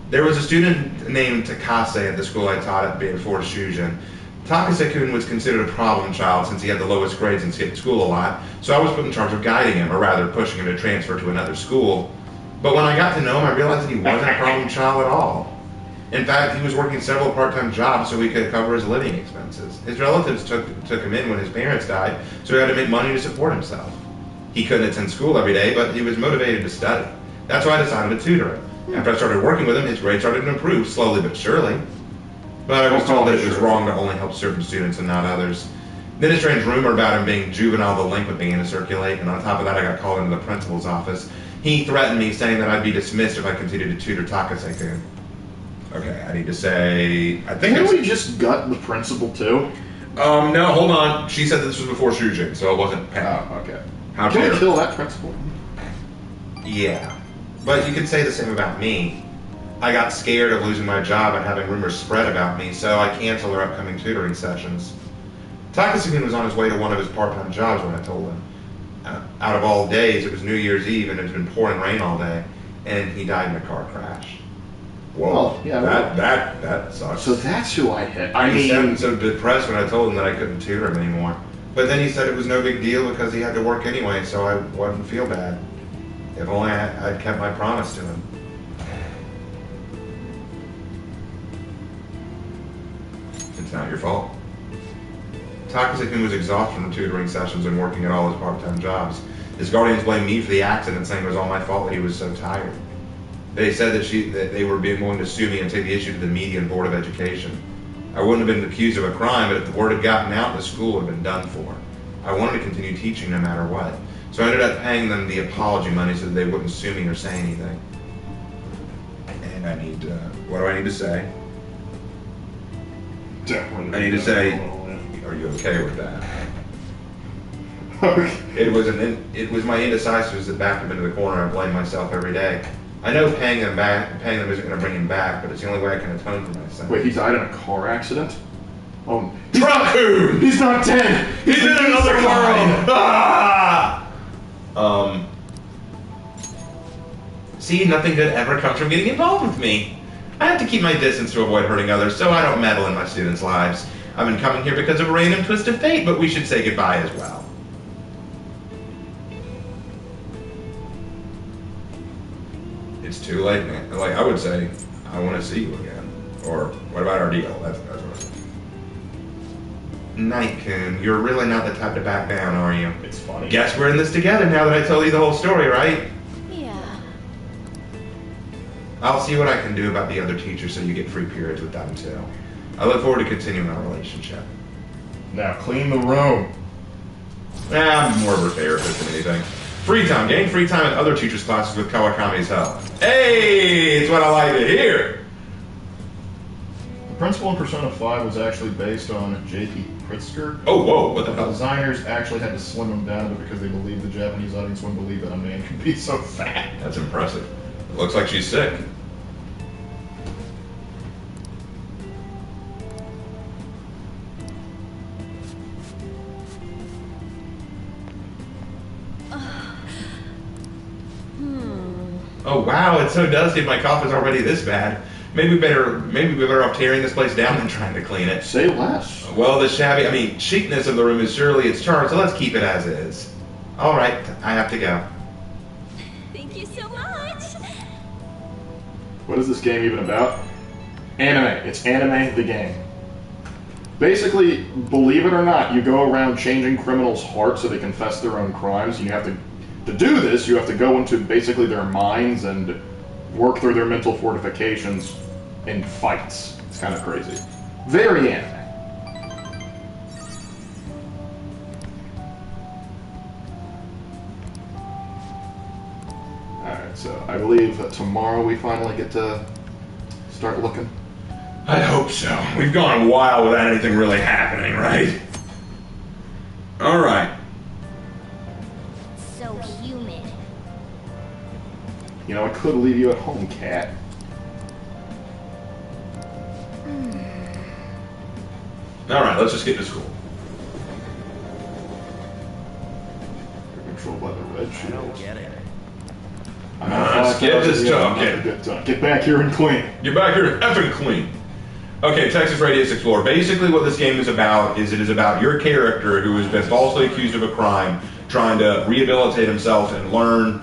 There was a student named Takase at the school I taught at before Shujin. Takase-kun was considered a problem child since he had the lowest grades and skipped school a lot, so I was put in charge of guiding him, or rather pushing him to transfer to another school. But when I got to know him, I realized that he wasn't a problem child at all. In fact, he was working several part-time jobs so he could cover his living expenses. His relatives took him in when his parents died, so he had to make money to support himself. He couldn't attend school every day, but he was motivated to study. That's why I decided to tutor him. After I started working with him, his grades started to improve, slowly but surely. But I was told that it was wrong to only help certain students and not others. Then a strange rumor about him being juvenile delinquent began to circulate, and on top of that I got called into the principal's office. He threatened me, saying that I'd be dismissed if I continued to tutor Takase-kun. Okay, I need to say... Can't we just gut the principal too? No, hold on. She said that this was before Shujin, so it wasn't Penny. Oh, okay. How Can dare we kill that principal? Yeah. But you could say the same about me. I got scared of losing my job and having rumors spread about me, so I canceled our upcoming tutoring sessions. Takase-kun was on his way to one of his part-time jobs when I told him. Out of all days, it was New Year's Eve and it had been pouring rain all day, and he died in a car crash. Whoa, Well, yeah, that sucks. So that's who I hit. He sounded so depressed when I told him that I couldn't tutor him anymore. But then he said it was no big deal because he had to work anyway, so I wouldn't feel bad. If only I'd kept my promise to him. It's not your fault. Takase-kun was exhausted from tutoring sessions and working at all his part-time jobs. His guardians blamed me for the accident, saying it was all my fault that he was so tired. They said that they were being willing to sue me and take the issue to the media and Board of Education. I wouldn't have been accused of a crime, but if the word had gotten out, the school would have been done for. I wanted to continue teaching no matter what. So I ended up paying them the apology money so that they wouldn't sue me or say anything. And I need to, what do I need to say? I need to say, are you okay with that? It was my indecisiveness that backed him into the corner. I blame myself every day. I know paying them isn't going to bring him back, but it's the only way I can atone for myself. Wait, he died in a car accident? Oh, Truck-hoon! He's not dead! He's in another world! Ah! See, nothing good ever comes from getting involved with me. I have to keep my distance to avoid hurting others, so I don't meddle in my students' lives. I've been coming here because of a random twist of fate, but we should say goodbye as well. It's too late, man. Like, I would say, I want to see you again. Or, what about our deal? That's what I said. Night-kun, you're really not the type to back down, are you? It's funny. Guess we're in this together now that I told you the whole story, right? Yeah. I'll see what I can do about the other teachers so you get free periods with them too. I look forward to continuing our relationship. Now clean the room. I'm more of a therapist than anything. Free time. Gain free time in other teachers' classes with Kawakami's help. Hey, it's what I like to hear. The principal in Persona 5 was actually based on J.P. Pritzker. Oh, whoa, what the hell? The designers actually had to slim him down because they believed the Japanese audience wouldn't believe that a man could be so fat. That's impressive. It looks like she's sick. Oh wow, it so does seem my cough is already this bad. Maybe we're better off tearing this place down than trying to clean it. Say less. Well, the chicness of the room is surely its charm, so let's keep it as is. All right, I have to go. Thank you so much. What is this game even about? Anime. It's Anime the game. Basically, believe it or not, you go around changing criminals' hearts so they confess their own crimes. You have to do this, you have to go into basically their minds and work through their mental fortifications in fights. It's kind of crazy. Very anime. Alright, so I believe that tomorrow we finally get to start looking. I hope so. We've gone a while without anything really happening, right? Alright. So humid. You know, I could leave you at home, cat. Alright, let's just get to school. You're controlled by the red shield. I don't get it. Skip this talk. Get back here and clean. Get back here and effing clean. Okay, Texas Radius Explorer. Basically what this game is about is it is about your character who has been falsely accused of a crime, trying to rehabilitate himself and learn,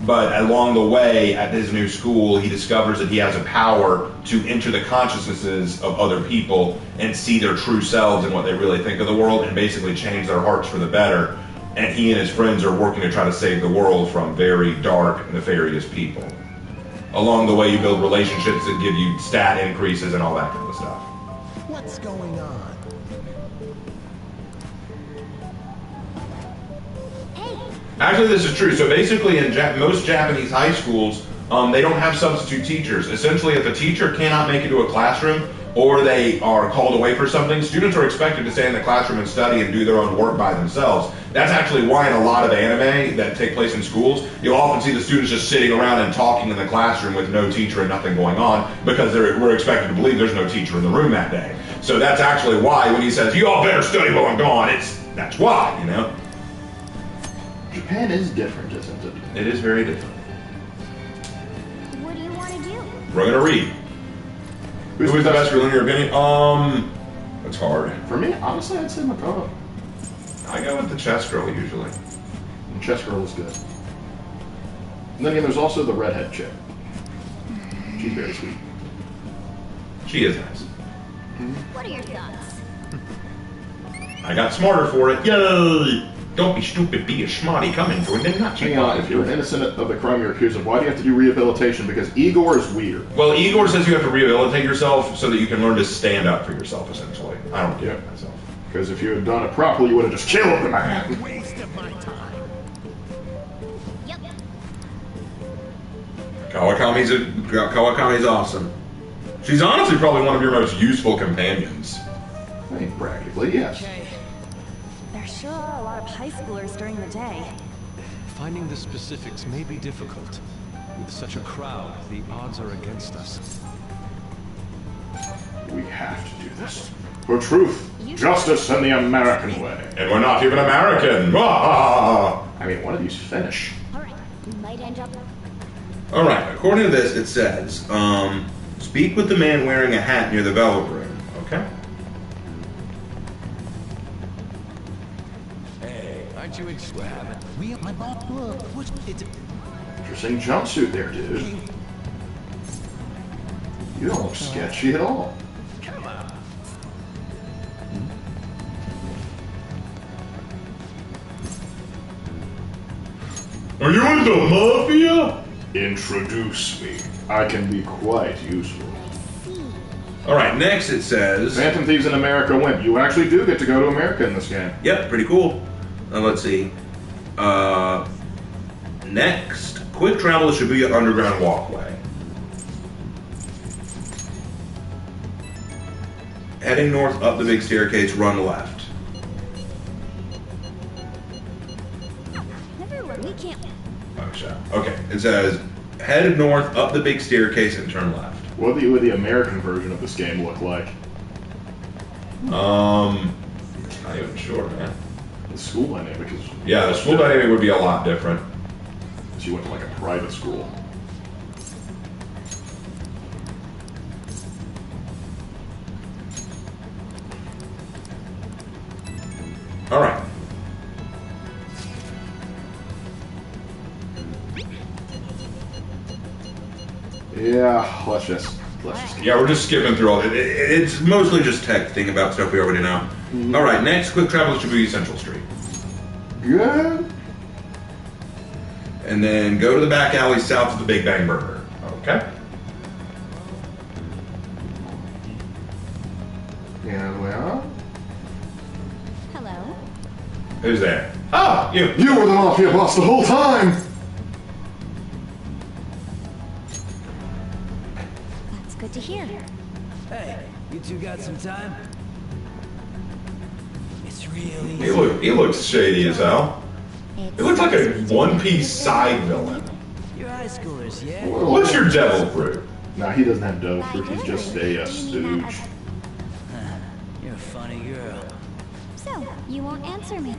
but along the way at his new school, he discovers that he has a power to enter the consciousnesses of other people and see their true selves and what they really think of the world and basically change their hearts for the better. And he and his friends are working to try to save the world from very dark, nefarious people. Along the way, you build relationships that give you stat increases and all that kind of stuff. What's going on? Actually, this is true. So basically, in most Japanese high schools, they don't have substitute teachers. Essentially, if a teacher cannot make it to a classroom or they are called away for something, students are expected to stay in the classroom and study and do their own work by themselves. That's actually why in a lot of anime that take place in schools, you'll often see the students just sitting around and talking in the classroom with no teacher and nothing going on because we're expected to believe there's no teacher in the room that day. So that's actually why when he says, you all better study while I'm gone, that's why, you know? Japan is different, isn't it? It is very different. What do you want to do? We're gonna read. Who is the best ruler in your opinion? It's hard. For me, honestly, I'd say Makoto. I go with the chess girl usually. The chess girl is good. And then again, there's also the redhead chick. She's very sweet. She is nice. What are your thoughts? I got smarter for it. Yay! Don't be stupid, be a schmotty. Come into it, then not Hang on, if you're innocent of the crime you're accused of, why do you have to do rehabilitation? Because Igor is weird. Well, Igor says you have to rehabilitate yourself so that you can learn to stand up for yourself, essentially. I don't get it myself. Because if you had done it properly, you would have just killed the man. Waste of my time. Yep. Kawakami's awesome. She's honestly probably one of your most useful companions. I mean, practically, yes. There's sure are a lot of high schoolers during the day. Finding the specifics may be difficult. With such a crowd, the odds are against us. We have to do this. For truth, justice, and the American way. And we're not even American. I mean, one of these Finnish. Alright, you might end up... Alright, according to this, it says, speak with the man wearing a hat near the velvet room. Okay. Hey, aren't you in swag? We my boss. Look, what's it? Interesting jumpsuit there, dude. You don't look sketchy at all. Come on. Are you in the mafia? Introduce me. I can be quite useful. Alright, next it says... Phantom Thieves in America win. You actually do get to go to America in this game. Yep, pretty cool. Let's see. Next, quick travel to Shibuya Underground Walkway. Heading north up the big staircase, run left. We can't... Oh, shit. Okay, it says, head north up the big staircase and turn left. What would the American version of this game look like? Not even sure, man. The school dynamic is... Yeah, the school dynamic would be a lot different. Because you went to like a private school. Alright. Yeah, let's just Yeah, we're just skipping through all it. It's mostly just tech thing about stuff we already know. Alright, next, quick travel to Shibuya Central Street. Good. And then go to the back alley south of the Big Bang Burger. Okay? And we are. Hello? Who's there? Oh, you. You were the mafia boss the whole time! That's good to hear. Hey, you two got some time? It's really He looks shady as hell. He looks like a One Piece side villain. You're high schoolers, yeah? What's your devil fruit? Nah, he doesn't have devil fruit. He's just a stooge. You're a funny girl. So, you won't answer me.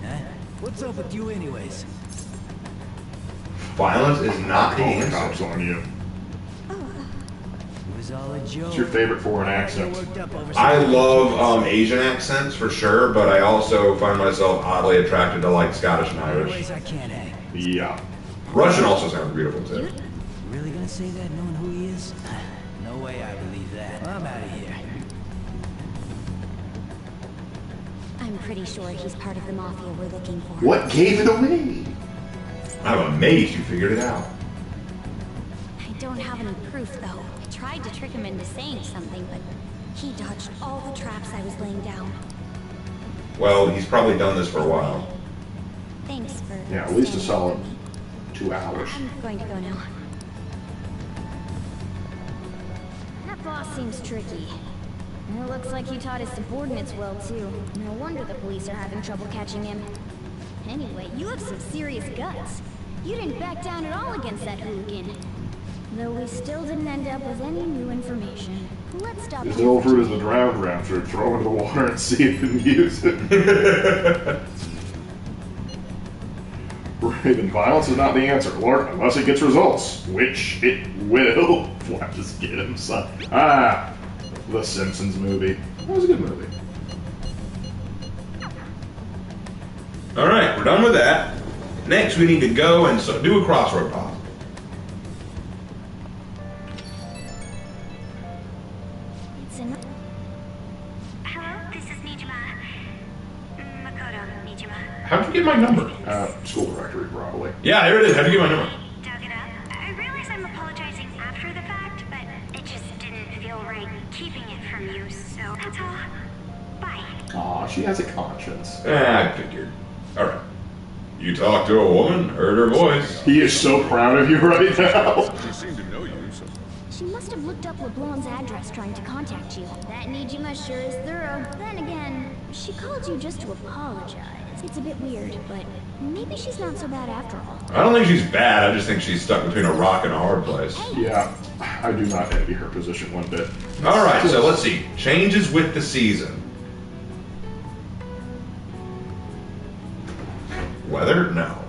Huh? What's up with you anyways? Violence is not the Call the answer. cops on you. It was all a joke. What's your favorite foreign accent? I love Asian accents for sure, but I also find myself oddly attracted to like Scottish and Irish. Anyways, I can't hang. Yeah. Russian also sounds beautiful too. You really gonna say that knowing who he is? No way I believe that. I'm out of here. I'm pretty sure he's part of the mafia we're looking for. What gave it away? I'm amazed you figured it out. I don't have any proof, though. I tried to trick him into saying something, but he dodged all the traps I was laying down. Well, he's probably done this for a while. Thanks for... Yeah, at least a standing solid up for me. 2 hours. I'm going to go now. That boss seems tricky. It looks like he taught his subordinates well, too. No wonder the police are having trouble catching him. Anyway, you have some serious guts. You didn't back down at all against that hooligan. Though we still didn't end up with any new information. Let's stop. His devil fruit is the drowned rapture. Throw it into the water and see if it use it. Raven, violence is not the answer, Lord, unless it gets results. Which it will. Why just get him, son? Ah, the Simpsons movie. That was a good movie. Alright, we're done with that. Next, we need to go and do a crossroad pop. Hello, this is Nijima. Makoto Nijima. How'd you get my number? School directory, probably. Yeah, there it is. How'd you get my number? Dug it up. I realize I'm apologizing after the fact, but it just didn't feel right keeping it from you, so that's all. Bye. Aw, she has a conscience. I figured. Alright. You talked to a woman, heard her voice. He is so proud of you right now. She seemed to know you, so She must have looked up LeBlanc's address trying to contact you. That Nijima sure is thorough. Then again, she called you just to apologize. It's a bit weird, but maybe she's not so bad after all. I don't think she's bad. I just think she's stuck between a rock and a hard place. Yeah, I do not envy her position one bit. All right, so let's see. Changes with the season. Weather? No.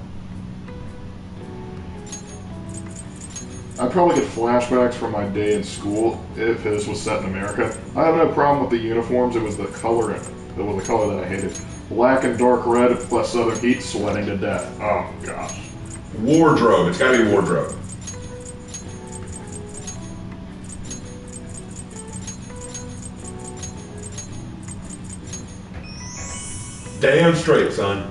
I'd probably get flashbacks from my day in school if this was set in America. I have no problem with the uniforms. It was the color. It was the color that I hated. Black and dark red plus southern heat, sweating to death. Oh gosh. Wardrobe. It's gotta be wardrobe. Damn straight, son.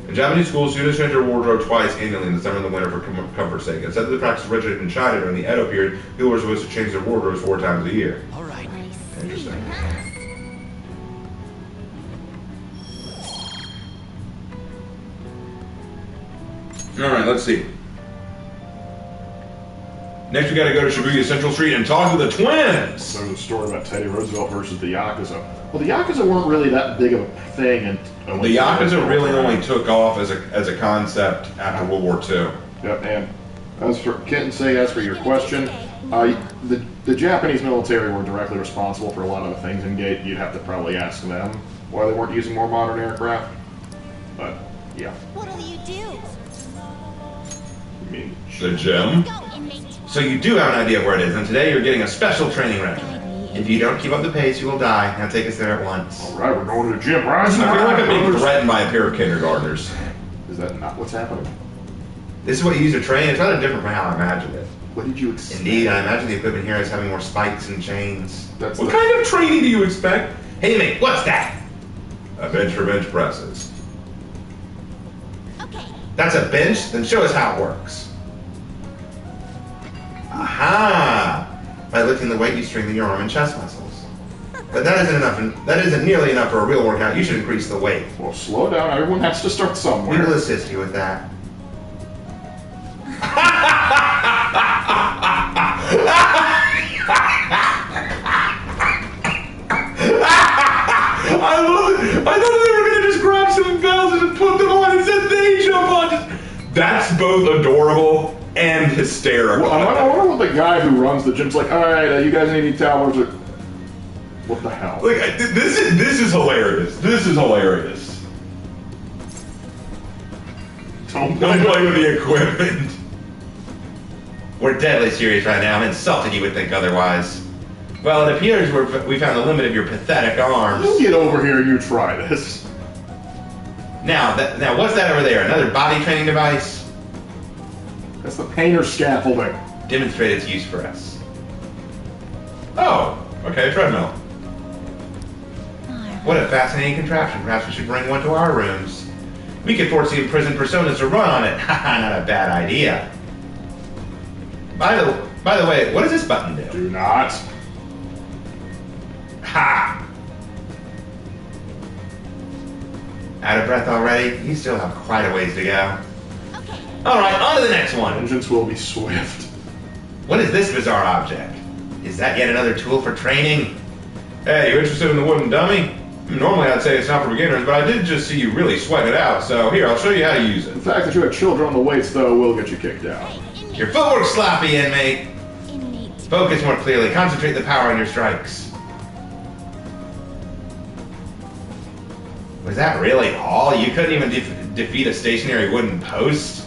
In Japanese schools, students change their wardrobe twice annually in the summer and the winter for comfort's sake. Instead of the practice originated in China during the Edo period, people were supposed to change their wardrobes 4 times a year. All right. Interesting. All right, let's see. Next, we got to go to Shibuya Central Street and talk to the twins. So the story about Teddy Roosevelt versus the Yakuza. Well, the Yakuza weren't really that big of a thing, and the Yakuza really only took off as a concept after World War II. Yep, and as for as for your question, the Japanese military were directly responsible for a lot of the things in Gate. You'd have to probably ask them why they weren't using more modern aircraft. But yeah. What'll you do? I mean, the gym. So you do have an idea of where it is, and today you're getting a special training regimen. If you don't keep up the pace, you will die. Now take us there at once. All right, we're going to the gym. Rise I feel like I'm being threatened by a pair of kindergartners. Is that not what's happening? This is what you use to train. It's rather different from how I imagined it. What did you expect? Indeed, I imagine the equipment here is having more spikes and chains. What kind of training do you expect? Hey mate, what's that? A bench for bench presses. Okay. That's a bench? Then show us how it works. Aha! By lifting the weight, you strengthen your arm and chest muscles. But that isn't enough. That isn't nearly enough for a real workout. You should increase the weight. Well, slow down. Everyone has to start somewhere. We will assist you with that. I love it. I thought they were gonna just grab some bells and just put them on and said they jump on. That's both adorable and hysterical. Well, I wonder what the guy who runs the gym's like. All right, you guys need any towels? What the hell? Like this is hilarious. This is hilarious. Don't play with the equipment. We're deadly serious right now. I'm insulted you would think otherwise. Well, it appears we found the limit of your pathetic arms. You get over here and you try this. Now, what's that over there? Another body training device? That's the painter's scaffolding. Demonstrate its use for us. Oh, okay, treadmill. What a fascinating contraption. Perhaps we should bring one to our rooms. We could force the imprisoned personas to run on it. Haha, not a bad idea. By the way, what does this button do? Do not. Ha! Out of breath already? You still have quite a ways to go. Okay. Alright, on to the next one. Vengeance will be swift. What is this bizarre object? Is that yet another tool for training? Hey, you interested in the wooden dummy? Normally I'd say it's not for beginners, but I did just see you really sweat it out, so here, I'll show you how to use it. The fact that you have children on the weights, though, will get you kicked out. Your footwork's sloppy, inmate. Focus more clearly. Concentrate the power on your strikes. Was that really all? You couldn't even defeat a stationary wooden post?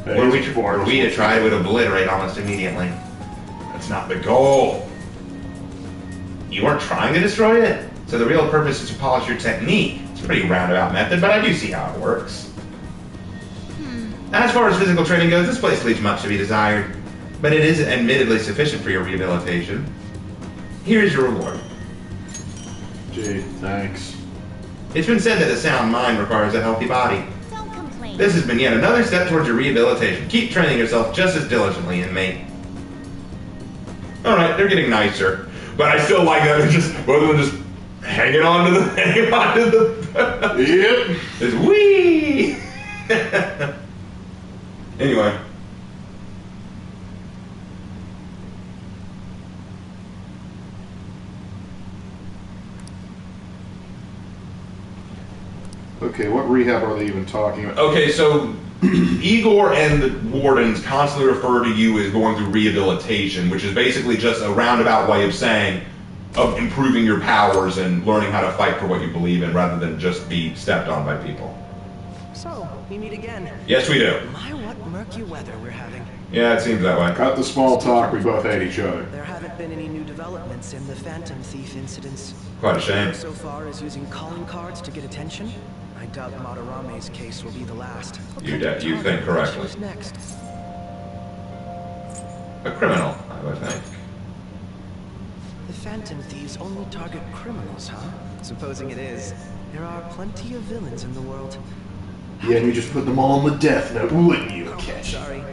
Were we to try, it would obliterate almost immediately. That's not the goal. You weren't trying to destroy it? So the real purpose is to polish your technique. It's a pretty roundabout method, but I do see how it works. As far as physical training goes, this place leaves much to be desired, but it is admittedly sufficient for your rehabilitation. Here's your reward. Gee, thanks. It's been said that a sound mind requires a healthy body. Don't complain. This has been yet another step towards your rehabilitation. Keep training yourself just as diligently, inmate. Alright, they're getting nicer. But I still like that they're just both of them just hanging on to the Yep. It's wee. Anyway. Okay, what rehab are they even talking about? Okay, so Igor and the wardens constantly refer to you as going through rehabilitation, which is basically just a roundabout way of saying of improving your powers and learning how to fight for what you believe in rather than just be stepped on by people. So, we meet again. Yes, we do. My, what murky weather we're having. Yeah, it seems that way. Cut the small talk, we both hate each other. There haven't been any new developments in the Phantom Thief incidents. Quite a shame. So far as using calling cards to get attention, I doubt Madarame's case will be the last. You think correctly. Who's next? A criminal, I would think. The Phantom Thieves only target criminals, huh? Supposing it is, there are plenty of villains in the world. Yeah, and you just put them all on the death note, wouldn't you, Catch? Sorry,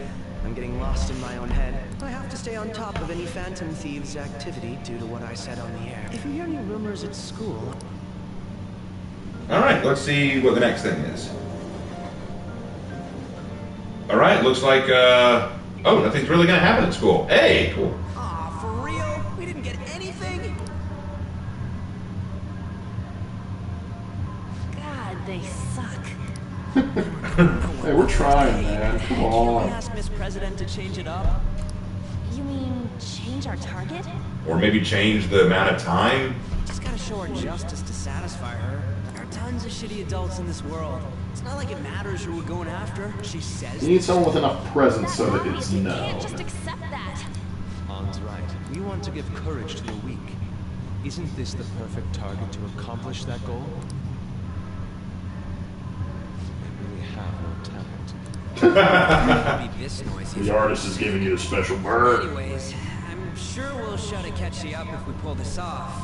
I'm getting lost in my own head. I have to stay on top of any Phantom Thieves activity due to what I said on the air. If you hear any rumors at school... Alright, let's see what the next thing is. Alright, looks like, oh, nothing's really gonna happen at school. Hey, cool. Aw, for real? We didn't get anything? God, they suck. Hey, we're trying, man. Come Can we on. ask Miss President to change it up? You mean change our target? Or maybe change the amount of time? Just gotta show her justice to satisfy her. There are tons of shitty adults in this world. It's not like it matters who we're going after. She says. You need someone with enough presence so that it's You known. can't just accept that. Han's right. We want to give courage to the weak. Isn't this the perfect target to accomplish that goal? I really have no talent. Be this noisy. The artist is giving you a special bird. Anyways, I'm sure we'll shut a catchy up if we pull this off.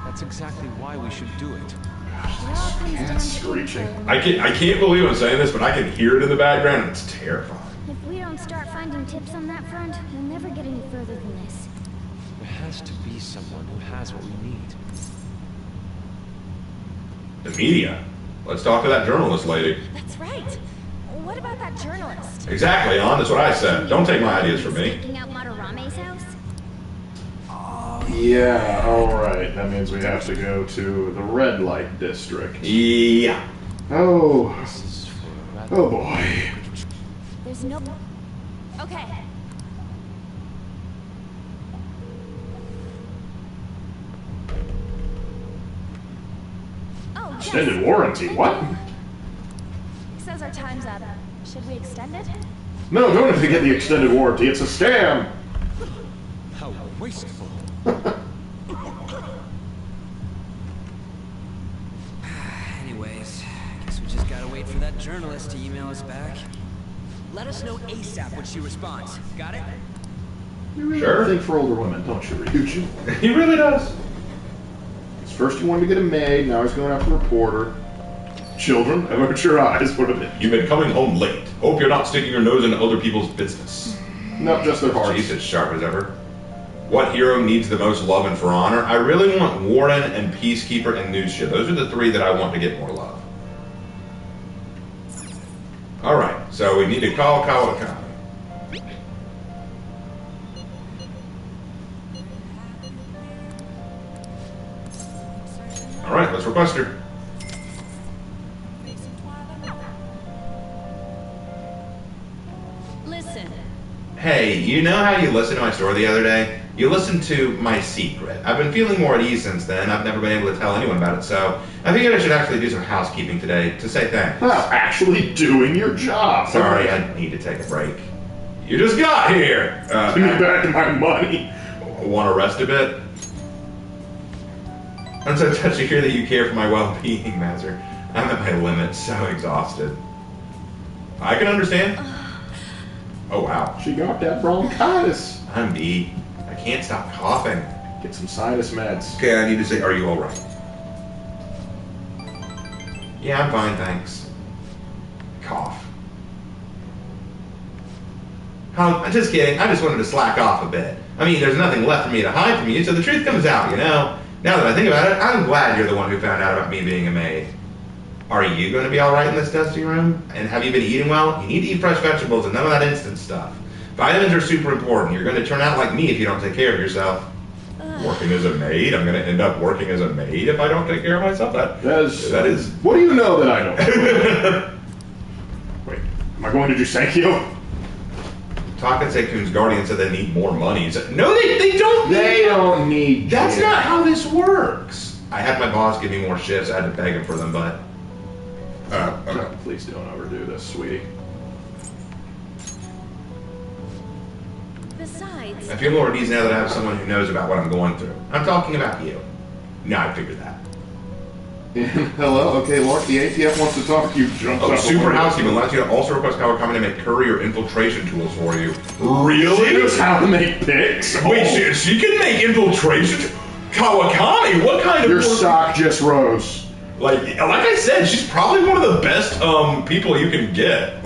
That's exactly why we should do it. Cat's screeching. I can't believe I'm saying this, but I can hear it in the background, and it's terrifying. If we don't start finding tips on that front, we'll never get any further than this. There has to be someone who has what we need. The media. Let's talk to that journalist lady. That's right. What about that journalist? Exactly, An. That's what I said. Don't take my ideas from me. Checking out Madarame's house? Yeah, alright. That means we have to go to the red light district. Yeah. Oh. This is for a rather... Oh boy. There's no... Okay. Oh, yes. Extended warranty, what? It says our time's up. Should we extend it? No, don't have to get the extended warranty. It's a scam. How wasteful. Anyways, guess we just gotta wait for that journalist to email us back. Let us know ASAP when she responds. Got it? You really Sure. think for older women, don't you, Ryuji? He really does. First you wanted to get a maid, now he's going after a reporter. Children, avert your eyes. What are they? You've been coming home late. Hope you're not sticking your nose into other people's business. No, just their hearts. Jeez, it's sharp as ever. What hero needs the most love and for honor? I really want Warden and Peacekeeper and Nusha. Those are the three that I want to get more love. Alright, so we need to call Kawakami. Alright, let's request her. Listen. Hey, you know how you listened to my story the other day? You listened to my secret. I've been feeling more at ease since then. I've never been able to tell anyone about it, so I figured I should actually do some housekeeping today to say thanks. Wow, actually doing your job. Sorry, I need to take a break. You just got here! Give me back my money. Want to rest a bit? I'm so touched to hear that you care for my well-being, Master. I'm at my limit, so exhausted. I can understand. Oh, wow. She got that bronchitis. I'm beat. I can't stop coughing. Get some sinus meds. Okay, I need to say, are you alright? Yeah, I'm fine, thanks. Cough. I'm just kidding. I just wanted to slack off a bit. I mean, there's nothing left for me to hide from you, so the truth comes out, you know? Now that I think about it, I'm glad you're the one who found out about me being a maid. Are you going to be alright in this dusty room? And have you been eating well? You need to eat fresh vegetables and none of that instant stuff. Vitamins are super important. You're going to turn out like me if you don't take care of yourself. working as a maid. I'm gonna end up working as a maid if I don't take care of myself. That is. What do you know that I don't? Wait, am I going to do Sankyo? Takase-kun's guardian said they need more money. He said, no, they don't. They don't need. That's not how this works. I had my boss give me more shifts. I had to beg him for them, but. Okay. Please don't overdo this, sweetie. Besides, I feel more at ease now that I have someone who knows about what I'm going through. I'm talking about you. No, I figured that. Hello? Okay, Lark, the ATF wants to talk to you. Super Housekeeping allows you to also request Kawakami to make courier infiltration tools for you. Really? She knows how to make pics? Wait, she can make infiltration? Kawakami? What kind of... Your stock just rose. Like I said, she's probably one of the best people you can get.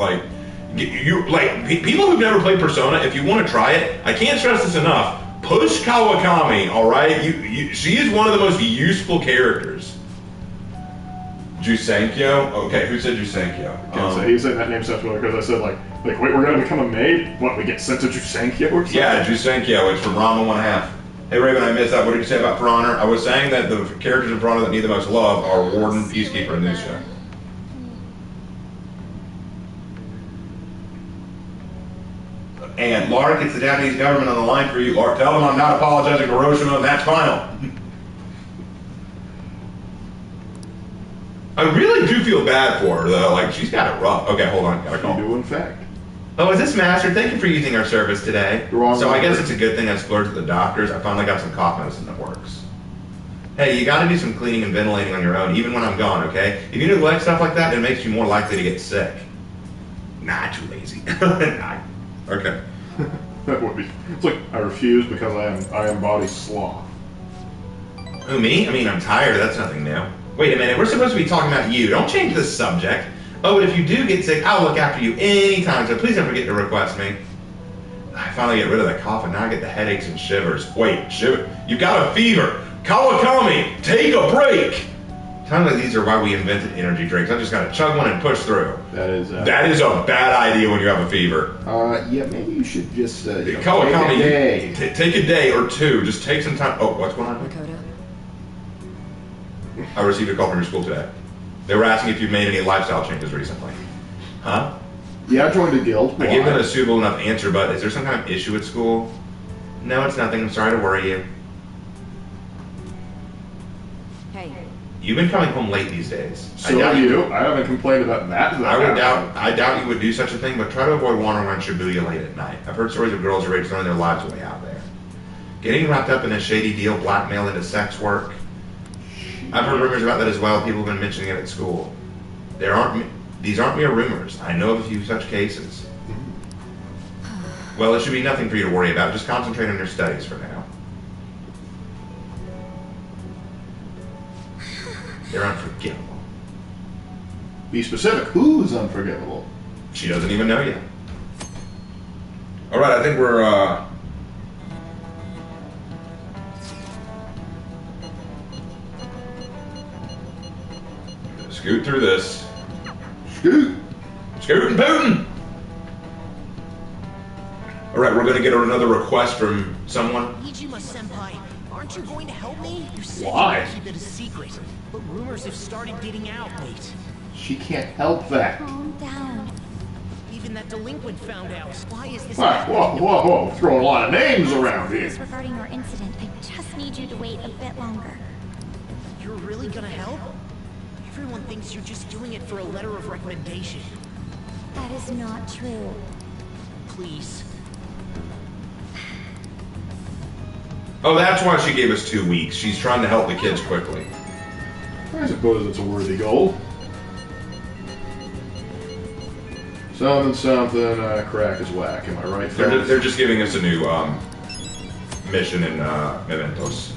People who've never played Persona, if you want to try it, I can't stress this enough. Push Kawakami, all right? She is one of the most useful characters. Jusenkyo? Okay, who said Jusenkyo? He said that name sounds familiar because I said wait, we're gonna become a maid? What, we get sent to Jusenkyo or something? Yeah, Jusenkyo. It's from Ranma 1/2. Hey Raven, I missed that. What did you say about For Honor? I was saying that the characters in For Honor that need the most love are Warden, Peacekeeper, and Nusha. And Lark, it's the Japanese government on the line for you. Lark, tell them I'm not apologizing to Hiroshima, and that's final. I really do feel bad for her, though. Like, she's got it rough. Okay, hold on. Gotta call. You do, in fact. Oh, is this Master? Thank you for using our service today. So I guess it's a good thing I splurged at the doctor's. I finally got some cough medicine that works. Hey, you gotta do some cleaning and ventilating on your own, even when I'm gone, okay? If you neglect stuff like that, it makes you more likely to get sick. Nah, too lazy. Nah. Okay. That would be. It's like, I refuse because I am body sloth. Who, me? I mean, I'm tired. That's nothing new. Wait a minute. We're supposed to be talking about you. Don't change the subject. Oh, but if you do get sick, I'll look after you anytime, so please don't forget to request me. I finally get rid of that cough, and now I get the headaches and shivers. Wait, shiver? You got a fever. Kawakami, take a break. Times like these are why we invented energy drinks. I just gotta chug one and push through. That is a bad idea when you have a fever. Yeah, maybe you should just Kawakami, take a day or two. Just take some time. Oh, what's going on? Makoto? I received a call from your school today. They were asking if you've made any lifestyle changes recently. Huh? Yeah, I joined a guild. I gave them a suitable enough answer, but is there some kind of issue at school? No, it's nothing. I'm sorry to worry you. Hey. You've been coming home late these days. So have you. I haven't complained about that. I doubt you would do such a thing, but try to avoid wandering around Shibuya late at night. I've heard stories of girls your age throwing their lives away out there. Getting wrapped up in a shady deal, blackmail into sex work. I've heard rumors about that as well. People have been mentioning it at school. These aren't mere rumors. I know of a few such cases. Well, it should be nothing for you to worry about. Just concentrate on your studies for now. They're unforgivable. Be specific. Who's unforgivable? She doesn't even know yet. All right, I think we're scoot through this. Scoot. Scootin' Putin. All right, we're going to get another request from someone. Ichima-senpai, aren't you going to help me? You said Why? you would keep it a secret, but rumors have started getting out, mate. She can't help that. Calm down. Even that delinquent found out. Why is this Whoa, happening? whoa. Throwing a lot of names around here. Regarding our incident, I just need you to wait a bit longer. You're really gonna help? Everyone thinks you're just doing it for a letter of recommendation. That is not true. Please. Oh, that's why she gave us 2 weeks. She's trying to help the kids quickly. I suppose it's a worthy goal. Something, crack is whack. Am I right, friends? They're just giving us a new mission in Mementos.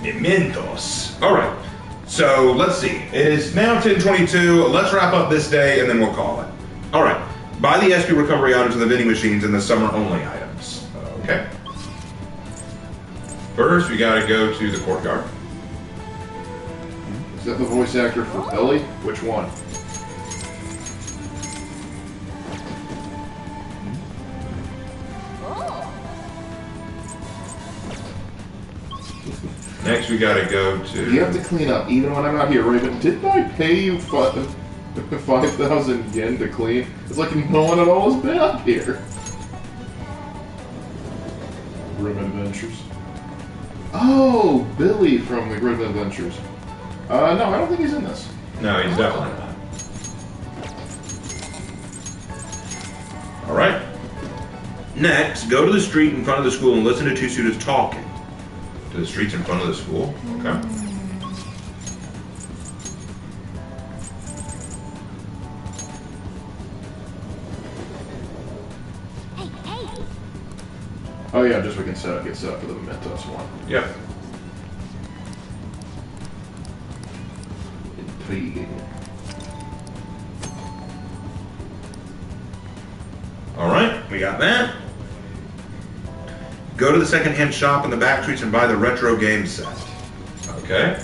Mementos. All right. So let's see. It is now 10:22. Let's wrap up this day and then we'll call it. All right. Buy the SP recovery items in the vending machines and the summer only items. Okay. First, we got to go to the courtyard. Is that the voice actor for Billy? Which one? next we gotta go to... You have to clean up, even when I'm not here, Raven. Didn't I pay you 5,000 yen to clean? It's like no one at all has been up here. Grim Adventures. Oh, Billy from the Grim Adventures. No, I don't think he's in this. No, he's definitely not. Alright. Next, go to the street in front of the school and listen to two students talking. To the streets in front of the school? Okay. Oh yeah, just we can get set up for the Mentos one. Yep. Intriguing. Alright, we got that. Go to the second-hand shop in the back streets and buy the retro game set. Okay.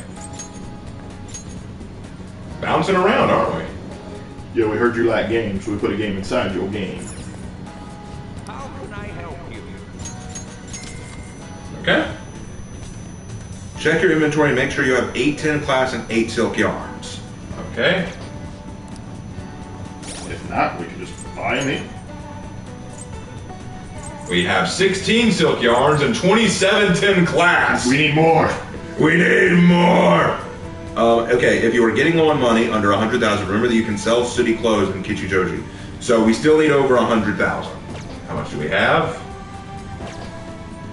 Bouncing around, aren't we? Yeah, we heard you like games, so we put a game inside your game. How can I help you? Okay. Check your inventory and make sure you have 8 tin clasps and 8 silk yarns. Okay. If not, we can just buy them in. We have 16 silk yarns and 27 tin clasps. We need more. We need more. Okay, if you are getting low on money, under 100,000, remember that you can sell city clothes in Kichijoji. So we still need over 100,000. How much do we have?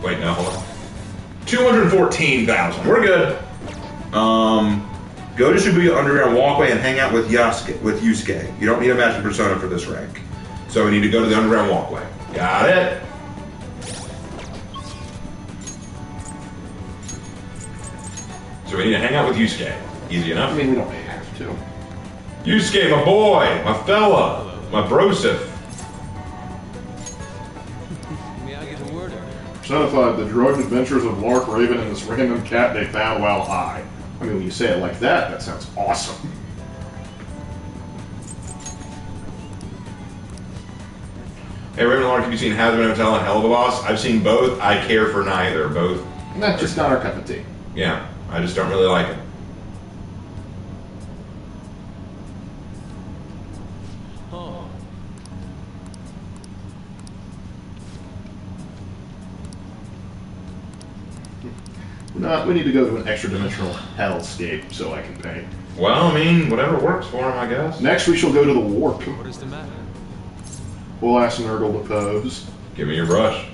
Wait, no, hold on. 214,000. We're good. Go to Shibuya Underground Walkway and hang out with Yusuke. You don't need a matching persona for this rank. So we need to go to the Underground Walkway. Got it. So we need to hang out with Yusuke. Easy enough. I mean, we don't have to. Yusuke, my boy, my fella, my brosif. May I get a word in? Personified the drugged adventures of Lark Raven and this random cat they found while high. I mean, when you say it like that, that sounds awesome. Hey, Raven and Lark, have you seen Hazbin Hotel and Hell of a Boss? I've seen both. I care for neither. Both. That's just not our cup of tea. Yeah, I just don't really like it. Oh. We need to go to an extra-dimensional hellscape so I can pay. Well, I mean, whatever works for him, I guess. Next, we shall go to the warp. What is the matter? We'll ask Nurgle to pose. Give me your brush.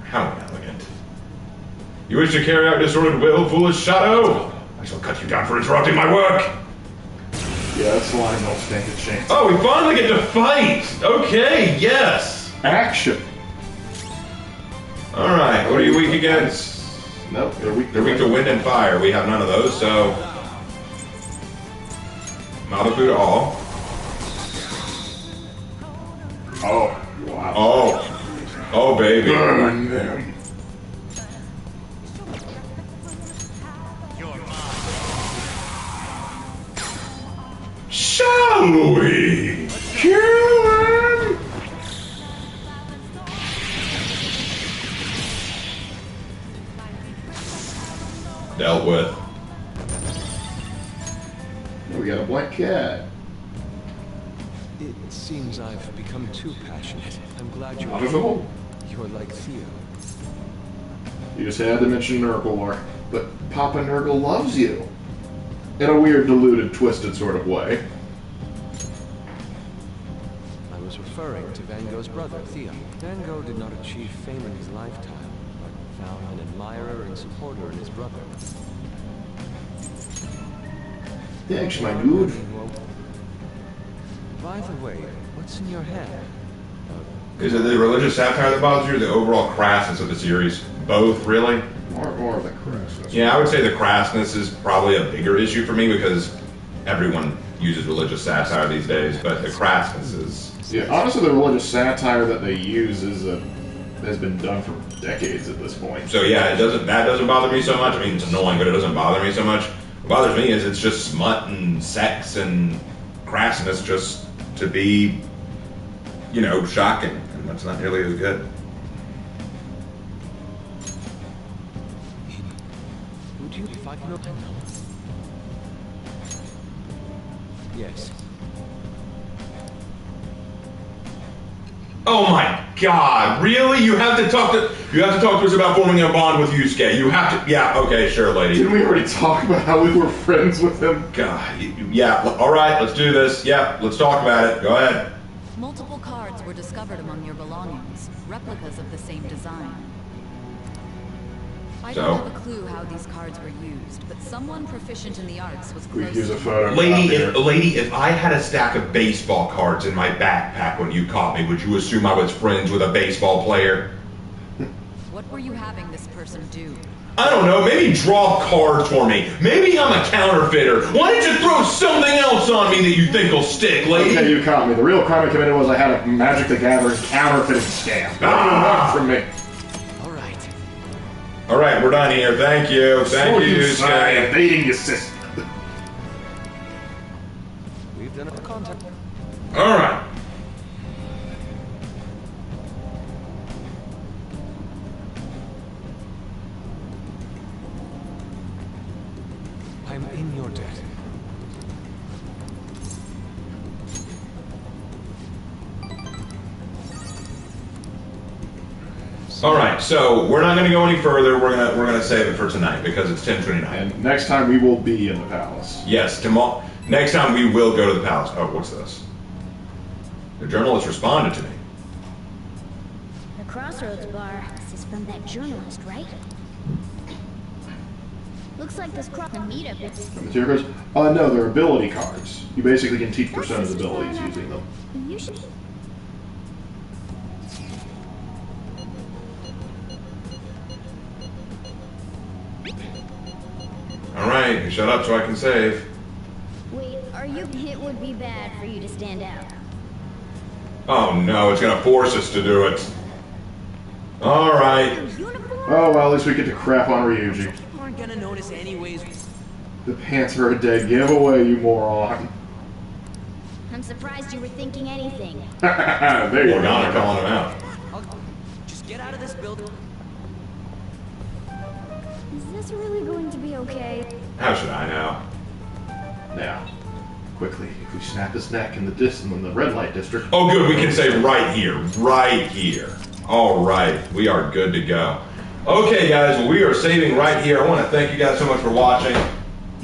How elegant. You wish to carry out disordered will, foolish shadow? I shall cut you down for interrupting my work. Yeah, that's the line don't stand a chance. Oh, we finally get to fight! Okay, yes! Action! Alright, what are you weak against? Nope, they're weak. They're weak to wind and fire. We have none of those, so... Malibu to all. Oh, wow. Oh. Oh, baby. Burn them. Shall we? Kill him! Dealt with. We got a black cat. It seems I've become too passionate. I'm glad you're... Not at all. You're like Theo. You just had to mention Nurgle, but Papa Nurgle loves you. In a weird, diluted, twisted sort of way. I was referring to Van Gogh's brother, Theo. Van Gogh did not achieve fame in his lifetime, but found an admirer and supporter in his brother. Thanks, my dude. By the way, what's in your head? Is it the religious satire that bothers you or the overall crassness of the series? Both, really? More of the crassness. Yeah, I would say the crassness is probably a bigger issue for me because everyone uses religious satire these days, but the crassness is... Yeah, honestly, the religious satire that they use has been done for decades at this point. So yeah, that doesn't bother me so much. I mean, it's annoying, but it doesn't bother me so much. bothers me is it's just smut and sex and crassness just to be, you know, shocking, and that's not nearly as good. Would you, if I can open them? Yes. Oh my God! Really? You have to talk to us about forming a bond with Yusuke. You have to. Yeah. Okay. Sure, lady. Didn't we already talk about how we were friends with him? God. Yeah. All right. Let's do this. Yeah. Let's talk about it. Go ahead. Multiple cards were discovered among your belongings, replicas of the same design. I don't have a clue how these cards were used, but someone proficient in the arts was close. Use a photo. Lady, if I had a stack of baseball cards in my backpack when you caught me, would you assume I was friends with a baseball player? What were you having this person do? I don't know, maybe draw cards for me. Maybe I'm a counterfeiter. Why don't you throw something else on me that you think will stick, lady? Okay, you caught me. The real crime I committed was I had a Magic the Gathering counterfeiting scam. What do you want from me? All right, we're done here. Thank you. Thank you, Yusuke. Evading your sister. We've done a contact. All right. I'm in your debt. All right, so we're not going to go any further. We're gonna save it for tonight because it's 10:29. And next time we will be in the palace. Yes, tomorrow. Next time we will go to the palace. Oh, what's this? The journalist responded to me. The Crossroads bar. This is from that journalist, right? Looks like this meetup is... Material cards? No, they're ability cards. You basically can teach Persona's abilities using them. You should... All right, shut up so I can save. Wait, are you... It would be bad for you to stand out. Oh no, it's going to force us to do it. All right. Oh, well, at least we get to crap on Ryuji. You aren't gonna notice anyways. The pants are a dead giveaway, you moron. I'm surprised you were thinking anything. There you go. Morgana calling him out. Just get out of this building. Is this really going to be okay? How should I know? Now, quickly, if we snap his neck in the red light district. Oh, good. We can say right here. Right here. All right. We are good to go. Okay, guys. Well, we are saving right here. I want to thank you guys so much for watching.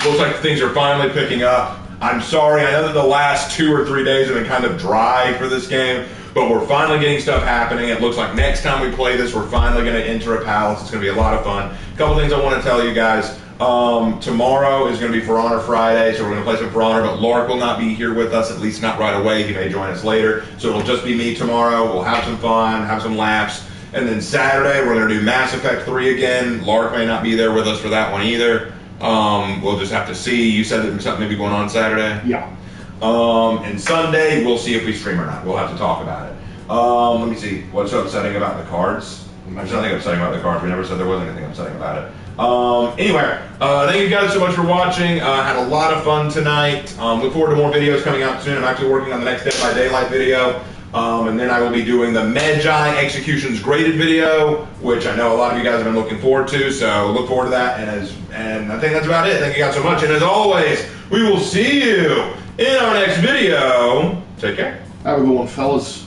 Looks like things are finally picking up. I'm sorry. I know that the last 2 or 3 days have been kind of dry for this game, but we're finally getting stuff happening. It looks like next time we play this, we're finally going to enter a palace. It's going to be a lot of fun. A couple things I want to tell you guys. Tomorrow is going to be For Honor Friday, so we're going to play some For Honor, but Lark will not be here with us, at least not right away. He may join us later, so it'll just be me tomorrow. We'll have some fun, have some laughs, and then Saturday we're going to do Mass Effect 3 again. Lark may not be there with us for that one either. We'll just have to see. You said that something may be going on Saturday? Yeah. And Sunday, we'll see if we stream or not. We'll have to talk about it. Let me see. What's so upsetting about the cards? There's nothing upsetting about the cards. We never said there was anything upsetting about it. Anyway, thank you guys so much for watching. Had a lot of fun tonight. Look forward to more videos coming out soon. I'm actually working on the next Dead by Daylight video. And then I will be doing the Magi Executions Graded video, which I know a lot of you guys have been looking forward to, so look forward to that. And I think that's about it. Thank you guys so much. And as always, we will see you in our next video. Take care. Have a good one, fellas.